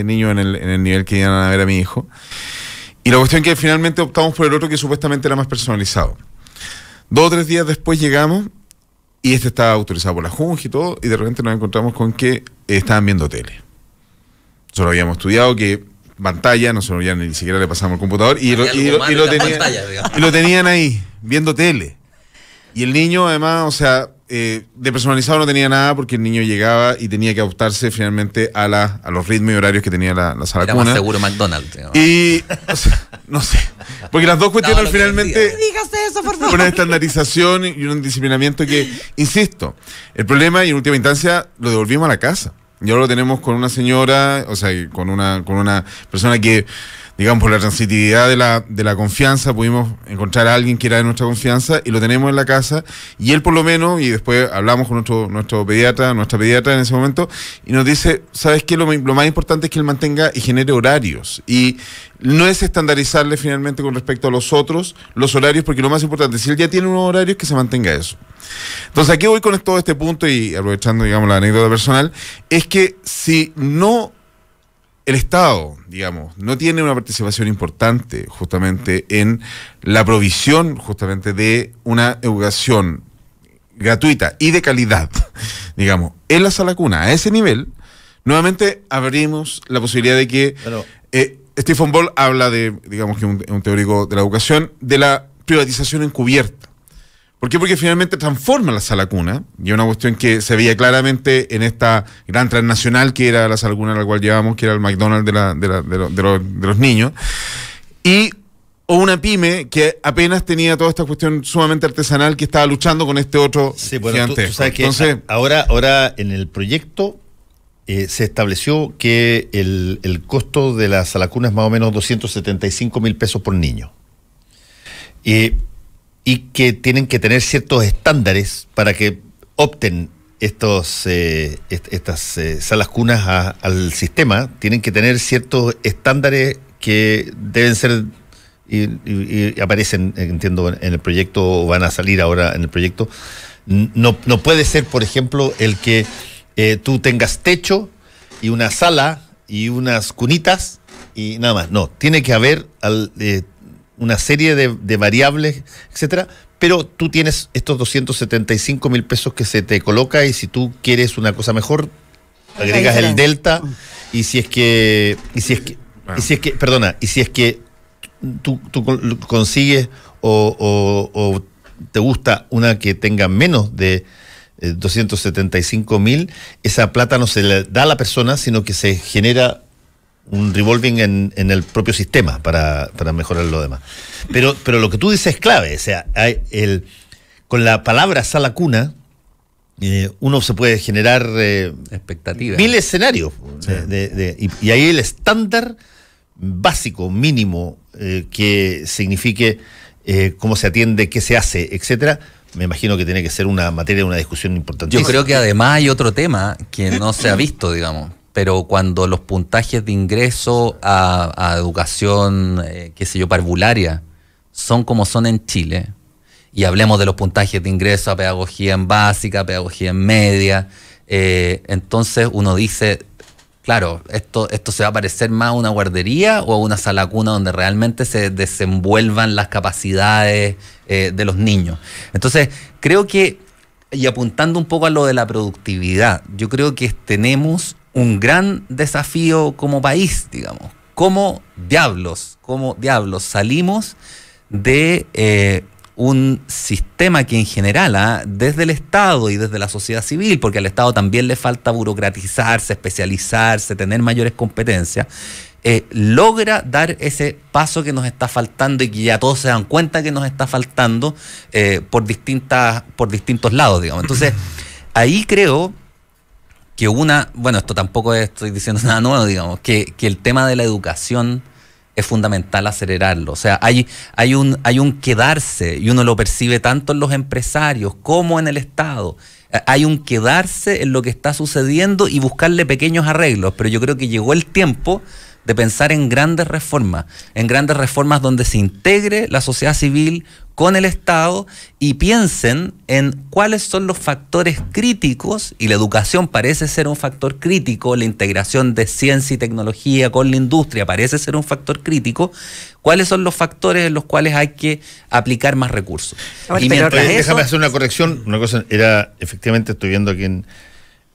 niños en el nivel que iban a ver a mi hijo. Y la cuestión es que finalmente optamos por el otro, que supuestamente era más personalizado. 2 o 3 días después llegamos y este estaba autorizado por la Junji y todo, y de repente nos encontramos con que estaban viendo tele. Nosotros habíamos estudiado que pantalla, nosotros ya ni siquiera le pasamos el computador y lo tenían ahí, viendo tele. Y el niño, además, o sea, de personalizado no tenía nada porque el niño llegaba y tenía que adaptarse finalmente a los ritmos y horarios que tenía la sala Era cuna. más seguro McDonald's. Digamos. Y, o sea, no sé. Porque las dos cuestiones finalmente No digas eso, por favor. una estandarización y un disciplinamiento que, insisto, el problema y en última instancia lo devolvimos a la casa. Y ahora lo tenemos con una señora, o sea, con una persona que, digamos, por la transitividad de la confianza, pudimos encontrar a alguien que era de nuestra confianza y lo tenemos en la casa. Y él por lo menos, y después hablamos con nuestra pediatra en ese momento, y nos dice, ¿sabes qué? Lo más importante es que él mantenga y genere horarios. Y no es estandarizarle finalmente con respecto a los otros, los horarios, porque lo más importante, si él ya tiene unos horarios, que se mantenga eso. Entonces, aquí voy con todo este punto y aprovechando, digamos, la anécdota personal, es que si no el Estado, digamos, no tiene una participación importante justamente en la provisión justamente de una educación gratuita y de calidad, digamos, en la sala cuna, a ese nivel, nuevamente abrimos la posibilidad de que Stephen Ball habla de, digamos que un teórico de la educación, de la privatización encubierta. ¿Por qué? Porque finalmente transforma la sala cuna, y una cuestión que se veía claramente en esta gran transnacional que era la sala cuna a la cual llevamos, que era el McDonald's de los niños, o una pyme que apenas tenía toda esta cuestión sumamente artesanal que estaba luchando con este otro gigante. Tú sabes que ahora en el proyecto se estableció que el costo de la sala cuna es más o menos 275.000 pesos por niño. Y que tienen que tener ciertos estándares para que opten estas salas cunas al sistema. Tienen que tener ciertos estándares que deben ser y aparecen, entiendo, en el proyecto, o van a salir ahora en el proyecto. No puede ser, por ejemplo, el que tú tengas techo y una sala y unas cunitas y nada más. No, tiene que haber una serie de variables, etcétera, pero tú tienes estos 275.000 pesos que se te coloca, y si tú quieres una cosa mejor, agregas el delta, y si es que tú consigues o te gusta una que tenga menos de 275.000, esa plata no se le da a la persona, sino que se genera un revolving en el propio sistema para mejorar lo demás. Pero lo que tú dices es clave. O sea, con la palabra sala cuna, uno se puede generar expectativas, 1000 escenarios. Sí. Y ahí el estándar básico, mínimo, que signifique cómo se atiende, qué se hace, etcétera, me imagino que tiene que ser una materia de una discusión importante. Yo creo que además hay otro tema que no se ha visto, digamos. Pero cuando los puntajes de ingreso a educación, qué sé yo, parvularia, son como son en Chile, y hablemos de los puntajes de ingreso a pedagogía en básica, pedagogía en media, entonces uno dice, claro, esto se va a parecer más a una guardería o a una sala cuna donde realmente se desenvuelvan las capacidades de los niños. Entonces, creo que, y apuntando un poco a lo de la productividad, yo creo que tenemos un gran desafío como país, digamos. ¿Cómo diablos salimos de un sistema que en general, desde el Estado y desde la sociedad civil, porque al Estado también le falta burocratizarse, especializarse, tener mayores competencias, logra dar ese paso que nos está faltando y que ya todos se dan cuenta que nos está faltando por distintos lados, digamos? Entonces, ahí creo que esto tampoco estoy diciendo nada nuevo, digamos, que el tema de la educación es fundamental acelerarlo. O sea, hay un quedarse, y uno lo percibe tanto en los empresarios como en el Estado. Hay un quedarse en lo que está sucediendo y buscarle pequeños arreglos, pero yo creo que llegó el tiempo de pensar en grandes reformas donde se integre la sociedad civil con el Estado y piensen en cuáles son los factores críticos, y la educación parece ser un factor crítico, la integración de ciencia y tecnología con la industria parece ser un factor crítico, cuáles son los factores en los cuales hay que aplicar más recursos. Y déjame hacer una corrección, una cosa, efectivamente estoy viendo aquí en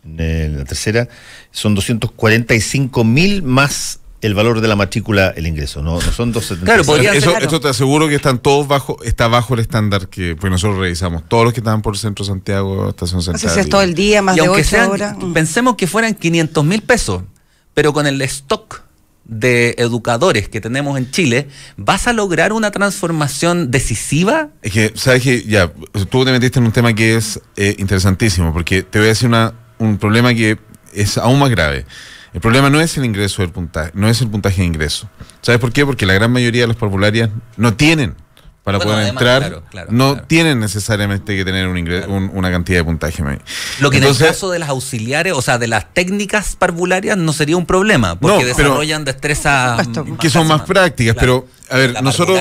la tercera, son 245.000 más el valor de la matrícula, el ingreso, no son 2.76. Claro, podría ser. Eso te aseguro que están todos está bajo el estándar que pues nosotros revisamos. Todos los que estaban por el Centro Santiago, Estación Central. No sé si es todo el día, más Y de aunque 8 horas. pensemos que fueran 500.000 pesos, pero con el stock de educadores que tenemos en Chile, ¿vas a lograr una transformación decisiva? Es que, ¿sabes qué? Ya, tú te metiste en un tema que es interesantísimo, porque te voy a decir un problema que es aún más grave. El problema no es el ingreso del puntaje, no es el puntaje de ingreso. ¿Sabes por qué? Porque la gran mayoría de las parvularias no tienen para poder además, entrar, claro. tienen necesariamente que tener una cantidad de puntaje. Lo que entonces, en el caso de las auxiliares, o sea, de las técnicas parvularias, no sería un problema, porque desarrollan destrezas que son más prácticas, claro. Pero a ver, nosotros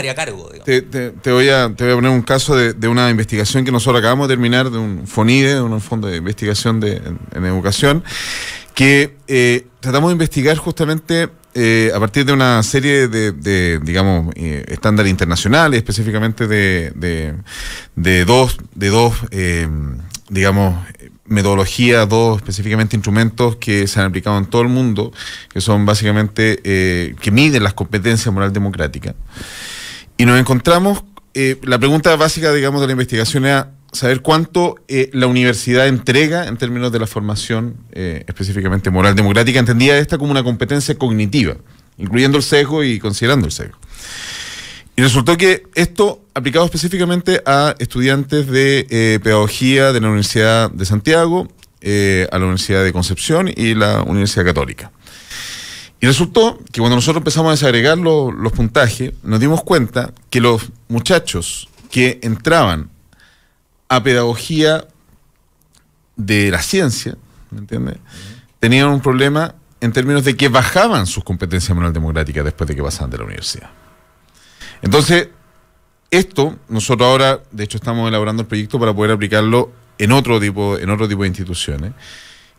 te voy a poner un caso de una investigación que nosotros acabamos de terminar de un FONIDE, de un fondo de investigación en educación, que tratamos de investigar justamente a partir de una serie de digamos, estándares internacionales, específicamente de dos digamos, metodologías, dos específicamente instrumentos que se han aplicado en todo el mundo, que son básicamente, que miden las competencias moral democrática. Y nos encontramos, la pregunta básica, digamos, de la investigación era saber cuánto la universidad entrega en términos de la formación específicamente moral democrática, entendía esta como una competencia cognitiva, incluyendo el sesgo y considerando el sesgo. Y resultó que esto, aplicado específicamente a estudiantes de pedagogía de la Universidad de Santiago, a la Universidad de Concepción y la Universidad Católica. Y resultó que cuando nosotros empezamos a desagregar los puntajes, nos dimos cuenta que los muchachos que entraban a pedagogía de la ciencia, ¿me entiendes? Tenían un problema en términos de que bajaban sus competencias moral democráticas después de que pasaban de la universidad. Entonces, esto, nosotros ahora, de hecho, estamos elaborando el proyecto para poder aplicarlo en otro tipo de instituciones.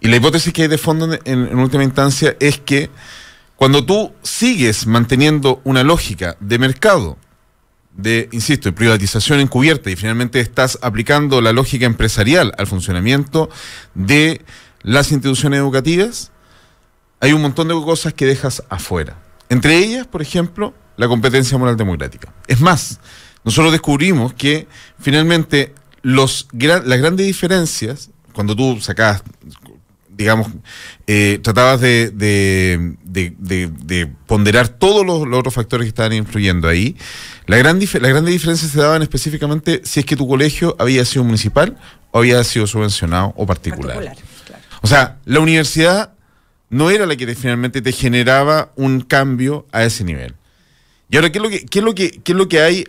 Y la hipótesis que hay de fondo en última instancia es que cuando tú sigues manteniendo una lógica de mercado, insisto, de privatización encubierta, y finalmente estás aplicando la lógica empresarial al funcionamiento de las instituciones educativas, hay un montón de cosas que dejas afuera. Entre ellas, por ejemplo, la competencia moral democrática. Es más, nosotros descubrimos que finalmente las grandes diferencias, cuando tú sacabas, digamos, tratabas de ponderar todos los otros factores que estaban influyendo ahí, las grandes diferencias se daban específicamente si es que tu colegio había sido municipal o había sido subvencionado o particular. Claro. O sea, la universidad no era la que finalmente te generaba un cambio a ese nivel. Y ahora, ¿qué es lo que hay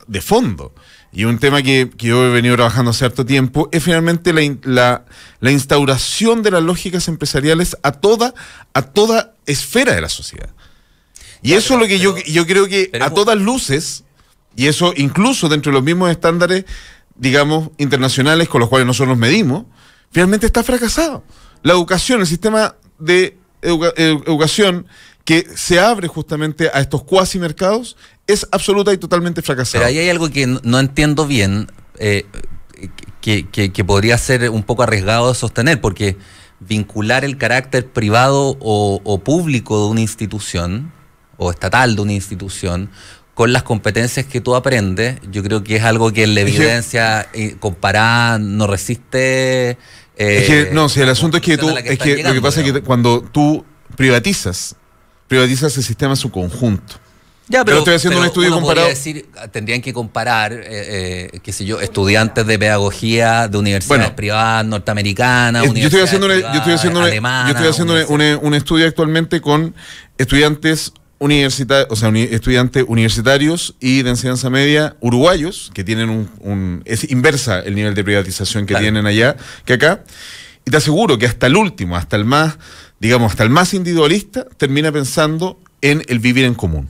de fondo? Y un tema que yo he venido trabajando hace harto tiempo es finalmente la instauración de las lógicas empresariales a toda esfera de la sociedad. Y eso es lo que yo creo que a todas luces, y eso incluso dentro de los mismos estándares, digamos, internacionales con los cuales nosotros nos medimos, finalmente está fracasado. La educación, el sistema de educación que se abre justamente a estos cuasi mercados es absoluta y totalmente fracasado. Pero ahí hay algo que no entiendo bien, que podría ser un poco arriesgado de sostener, porque vincular el carácter privado o público de una institución, o estatal de una institución, con las competencias que tú aprendes, yo creo que es algo que en la evidencia comparada no resiste. Si el asunto es que lo que pasa es que cuando tú privatizas el sistema en su conjunto. Ya, pero estoy haciendo un estudio comparado. Decir, tendrían que comparar, qué sé yo, estudiantes de pedagogía de universidades privadas norteamericanas, yo estoy haciendo un estudio actualmente con estudiantes universitarios, o sea, estudiantes universitarios y de enseñanza media uruguayos, que tienen es inversa el nivel de privatización que tienen allá que acá. Y te aseguro que hasta el último, hasta el más individualista, termina pensando en el vivir en común.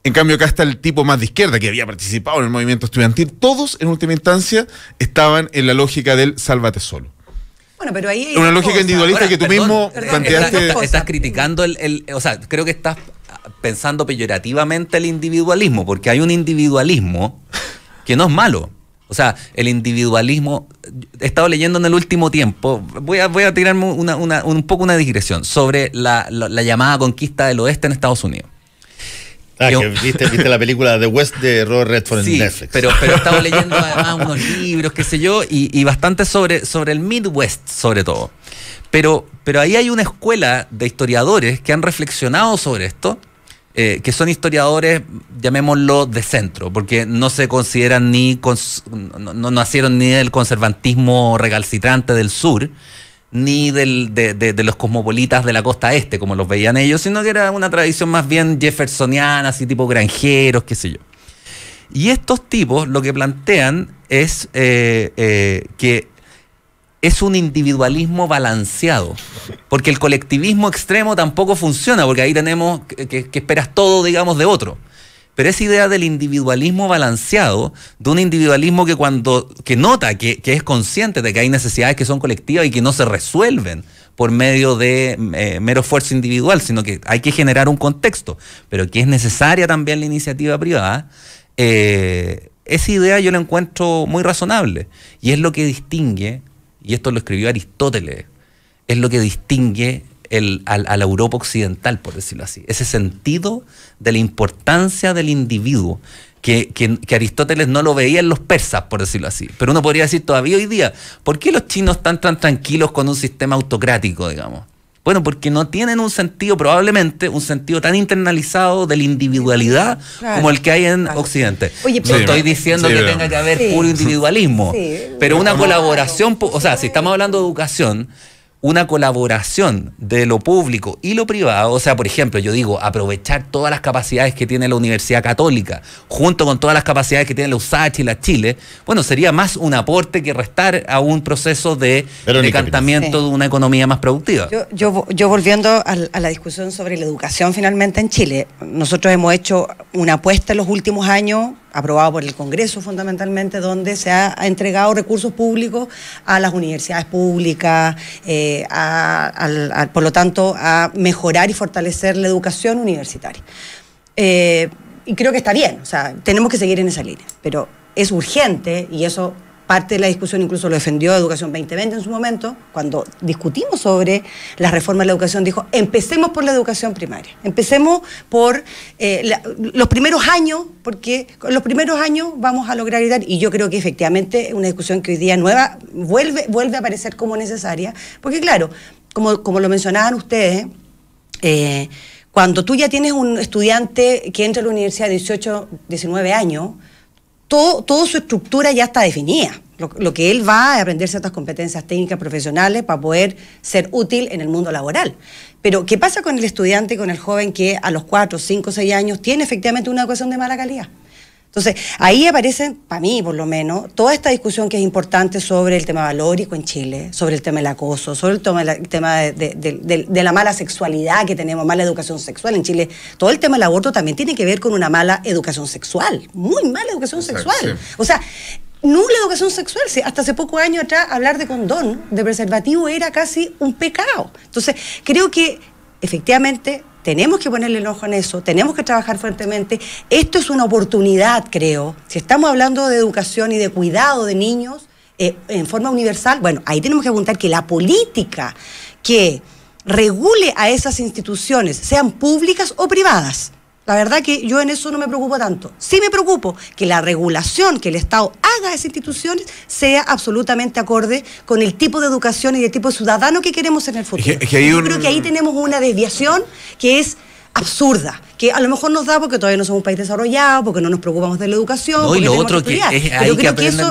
En cambio, acá está el tipo más de izquierda que había participado en el movimiento estudiantil. Todos, en última instancia, estaban en la lógica del sálvate solo. Bueno, pero ahí hay una lógica individualista que tú mismo planteaste. Estás criticando o sea, creo que estás pensando peyorativamente el individualismo, porque hay un individualismo que no es malo. O sea, el individualismo, he estado leyendo en el último tiempo, voy a tirarme un poco una digresión sobre la llamada conquista del oeste en Estados Unidos. Que viste la película The West de Robert Redford en Netflix. Pero he estado leyendo además unos libros, qué sé yo, y bastante sobre el Midwest, sobre todo. Pero ahí hay una escuela de historiadores que han reflexionado sobre esto, que son historiadores, llamémoslo, de centro, porque no se consideran no nacieron ni del conservantismo recalcitrante del sur, ni de los cosmopolitas de la costa este, como los veían ellos, sino que era una tradición más bien jeffersoniana, así tipo granjeros, qué sé yo. Y estos tipos lo que plantean es que es un individualismo balanceado, porque el colectivismo extremo tampoco funciona, porque ahí tenemos que esperas todo, digamos, de otro. Pero esa idea del individualismo balanceado, de un individualismo que nota, que es consciente de que hay necesidades que son colectivas y que no se resuelven por medio de mero esfuerzo individual, sino que hay que generar un contexto, pero que es necesaria también la iniciativa privada, esa idea yo la encuentro muy razonable. Y es lo que distingue, y esto lo escribió Aristóteles, es lo que distingue a la Europa occidental, por decirlo así. Ese sentido de la importancia del individuo, que Aristóteles no lo veía en los persas, por decirlo así. Pero uno podría decir todavía hoy día, ¿por qué los chinos están tan tranquilos con un sistema autocrático, digamos? Bueno, porque no tienen un sentido, probablemente, un sentido tan internalizado de la individualidad como el que hay en Occidente. Oye, no estoy diciendo que tenga que haber puro individualismo, pero una colaboración, o sea, si estamos hablando de educación, una colaboración de lo público y lo privado, o sea, por ejemplo, yo digo, aprovechar todas las capacidades que tiene la Universidad Católica, junto con todas las capacidades que tiene la USACH y la Chile, bueno, sería más un aporte que restar a un proceso de decantamiento de una economía más productiva. Yo volviendo a la discusión sobre la educación finalmente en Chile, nosotros hemos hecho una apuesta en los últimos años, aprobado por el Congreso fundamentalmente, donde se ha entregado recursos públicos a las universidades públicas, por lo tanto, a mejorar y fortalecer la educación universitaria. Y creo que está bien, o sea, tenemos que seguir en esa línea, pero es urgente, y eso parte de la discusión incluso lo defendió Educación 2020 en su momento, cuando discutimos sobre las reformas de la educación, dijo, empecemos por la educación primaria, empecemos por los primeros años, porque con los primeros años vamos a lograr y dar, y yo creo que efectivamente es una discusión que hoy día nueva vuelve a aparecer como necesaria, porque claro, como lo mencionaban ustedes, cuando tú ya tienes un estudiante que entra a la universidad de 18, 19 años, toda su estructura ya está definida. Lo que él va a aprender ciertas competencias técnicas profesionales para poder ser útil en el mundo laboral. Pero, ¿qué pasa con el estudiante, con el joven que a los 4, 5, 6 años tiene efectivamente una educación de mala calidad? Entonces, ahí aparece, para mí por lo menos, toda esta discusión que es importante sobre el tema valórico en Chile, sobre el tema del acoso, sobre el tema de la mala sexualidad que tenemos, mala educación sexual en Chile. Todo el tema del aborto también tiene que ver con una mala educación sexual, muy mala educación sexual. Sí. O sea, nula educación sexual. Hasta hace pocos años atrás hablar de condón, de preservativo, era casi un pecado. Entonces, creo que efectivamente tenemos que ponerle el ojo en eso, tenemos que trabajar fuertemente. Esto es una oportunidad, creo. Si estamos hablando de educación y de cuidado de niños en forma universal, bueno, ahí tenemos que apuntar que la política que regule a esas instituciones, sean públicas o privadas, la verdad que yo en eso no me preocupo tanto. Sí me preocupo que la regulación que el Estado haga a esas instituciones sea absolutamente acorde con el tipo de educación y el tipo de ciudadano que queremos en el futuro. Yo creo que ahí tenemos una desviación que es absurda, que a lo mejor nos da porque todavía no somos un país desarrollado, porque no nos preocupamos de la educación. No, y lo otro que es ahí que aprenden,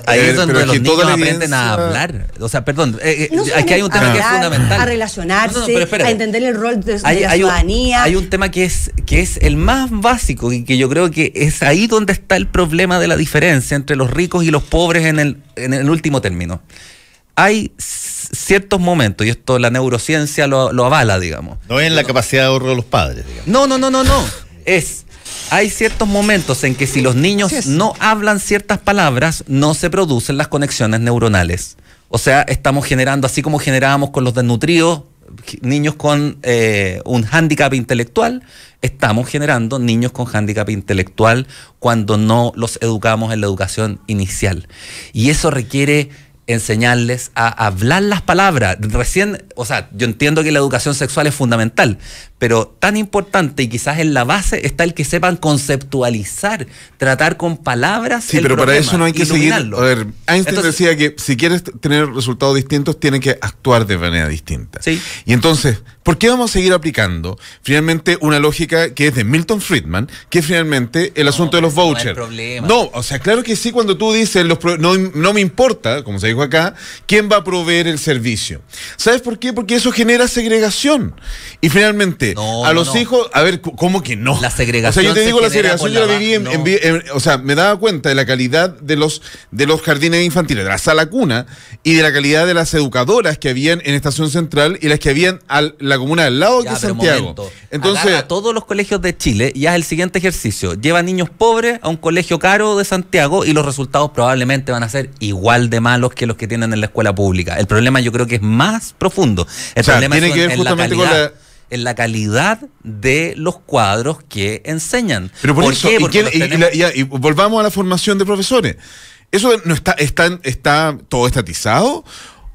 ahí es donde los niños aprenden a hablar. O sea, perdón, aquí hay un tema que es fundamental. A relacionarse, a entender el rol de la ciudadanía. Hay un tema que es el más básico y que yo creo que es ahí donde está el problema de la diferencia entre los ricos y los pobres en el último término. Hay ciertos momentos, y esto la neurociencia lo avala, digamos. No es la capacidad de ahorro de los padres, digamos. No. Hay ciertos momentos en que si los niños no hablan ciertas palabras, no se producen las conexiones neuronales. O sea, estamos generando, así como generábamos con los desnutridos, niños con un hándicap intelectual, estamos generando niños con hándicap intelectual cuando no los educamos en la educación inicial. Y eso requiere enseñarles a hablar las palabras. Recién, o sea, yo entiendo que la educación sexual es fundamental, pero tan importante y quizás en la base está el que sepan conceptualizar, tratar con palabras. Sí, pero para eso no hay que seguir. A ver, Einstein decía que si quieres tener resultados distintos, tienes que actuar de manera distinta. Sí. Y entonces, ¿por qué vamos a seguir aplicando finalmente una lógica que es de Milton Friedman, que es finalmente el asunto de los vouchers? No, o sea, claro que sí, cuando tú dices no me importa, como se dijo acá, quién va a proveer el servicio. ¿Sabes por qué? Porque eso genera segregación. Y finalmente, los hijos, a ver, ¿cómo que no? La segregación. O sea, yo te digo, la segregación yo la viví o sea, me daba cuenta de la calidad de los jardines infantiles, de la sala cuna, y de la calidad de las educadoras que habían en Estación Central y las que habían la comuna al lado de Santiago. Entonces, a todos los colegios de Chile y haz el siguiente ejercicio: lleva niños pobres a un colegio caro de Santiago y los resultados probablemente van a ser igual de malos que los que tienen en la escuela pública. El problema yo creo que es más profundo. El problema tiene que ver justamente con en la calidad de los cuadros que enseñan. Pero por eso, y volvamos a la formación de profesores. ¿Eso no está todo estatizado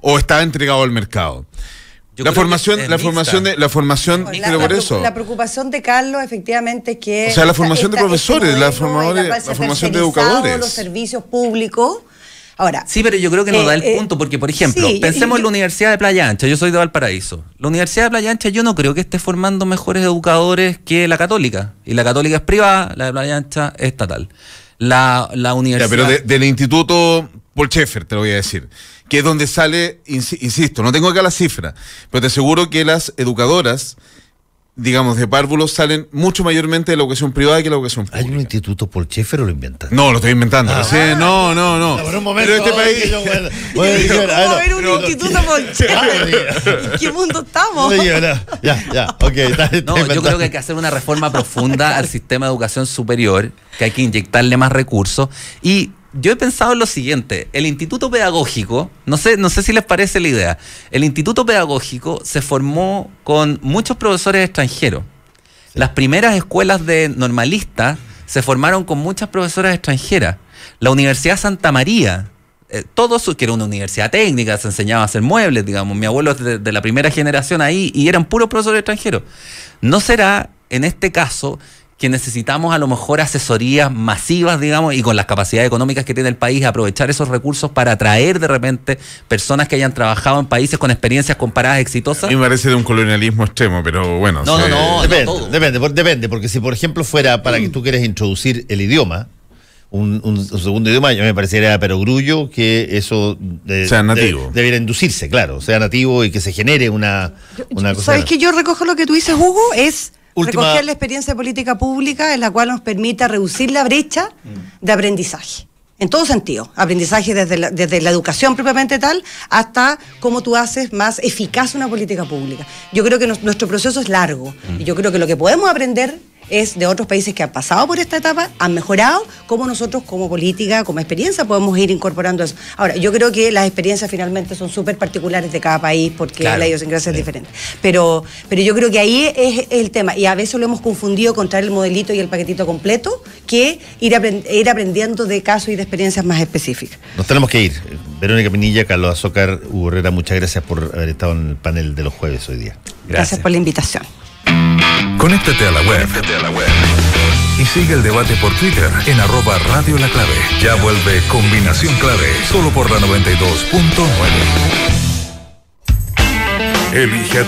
o está entregado al mercado? La formación, por eso. La preocupación de Carlos, efectivamente, es que... O sea, la formación de profesores, la formación de educadores. Los servicios públicos. Ahora, sí, pero yo creo que nos da el punto, porque, por ejemplo, pensemos en la Universidad de Playa Ancha. Yo soy de Valparaíso. La Universidad de Playa Ancha yo no creo que esté formando mejores educadores que la Católica. Y la Católica es privada, la de Playa Ancha es estatal. La universidad... Ya, pero del Instituto Paul Schaeffer, te lo voy a decir, que es donde sale, insisto, no tengo acá la cifra, pero te aseguro que las educadoras, digamos, de párvulos salen mucho mayormente de la educación privada que la educación pública. ¿Hay un instituto Paul Schaeffer o lo inventas? No, lo estoy inventando. No. Por un momento, pero este país... ¿Cómo va a haber un instituto Paul Schaeffer? ¿En qué mundo estamos? Ya, ok. Yo creo que hay que hacer una reforma profunda al sistema de educación superior, que hay que inyectarle más recursos. Y yo he pensado en lo siguiente: el instituto pedagógico, no sé si les parece la idea, el instituto pedagógico se formó con muchos profesores extranjeros. Las primeras escuelas de normalistas se formaron con muchas profesoras extranjeras. La Universidad Santa María, que era una universidad técnica, se enseñaba a hacer muebles, digamos. Mi abuelo es de la primera generación ahí y eran puros profesores extranjeros. ¿No será, en este caso, que necesitamos a lo mejor asesorías masivas, digamos, y con las capacidades económicas que tiene el país, aprovechar esos recursos para atraer de repente personas que hayan trabajado en países con experiencias comparadas exitosas? A mí me parece de un colonialismo extremo, pero bueno. Depende, porque si por ejemplo fuera para que tú quieres introducir el idioma, un segundo idioma, yo me parecería perogrullo que eso sea nativo. Debiera inducirse, claro, sea nativo y que se genere una cosa. ¿Sabes que yo recojo lo que tú dices, Hugo? Es recoger la experiencia de política pública en la cual nos permita reducir la brecha de aprendizaje. En todo sentido, aprendizaje desde la educación propiamente tal hasta cómo tú haces más eficaz una política pública. Yo creo que nuestro proceso es largo y yo creo que lo que podemos aprender es de otros países que han pasado por esta etapa, han mejorado, cómo nosotros como política, como experiencia podemos ir incorporando eso. Ahora, yo creo que las experiencias finalmente son súper particulares de cada país porque la idiosincrasia es diferente. Pero yo creo que ahí es el tema y a veces lo hemos confundido con traer el modelito y el paquetito completo que ir aprendiendo de casos y de experiencias más específicas. Nos tenemos que ir. Verónica Pinilla, Carlos Azócar, Hugo Herrera, muchas gracias por haber estado en el panel de los jueves hoy día. Gracias por la invitación. Conéctate a la web y sigue el debate por Twitter en @Radio La Clave. Ya vuelve Combinación Clave, solo por la 92.9. Elige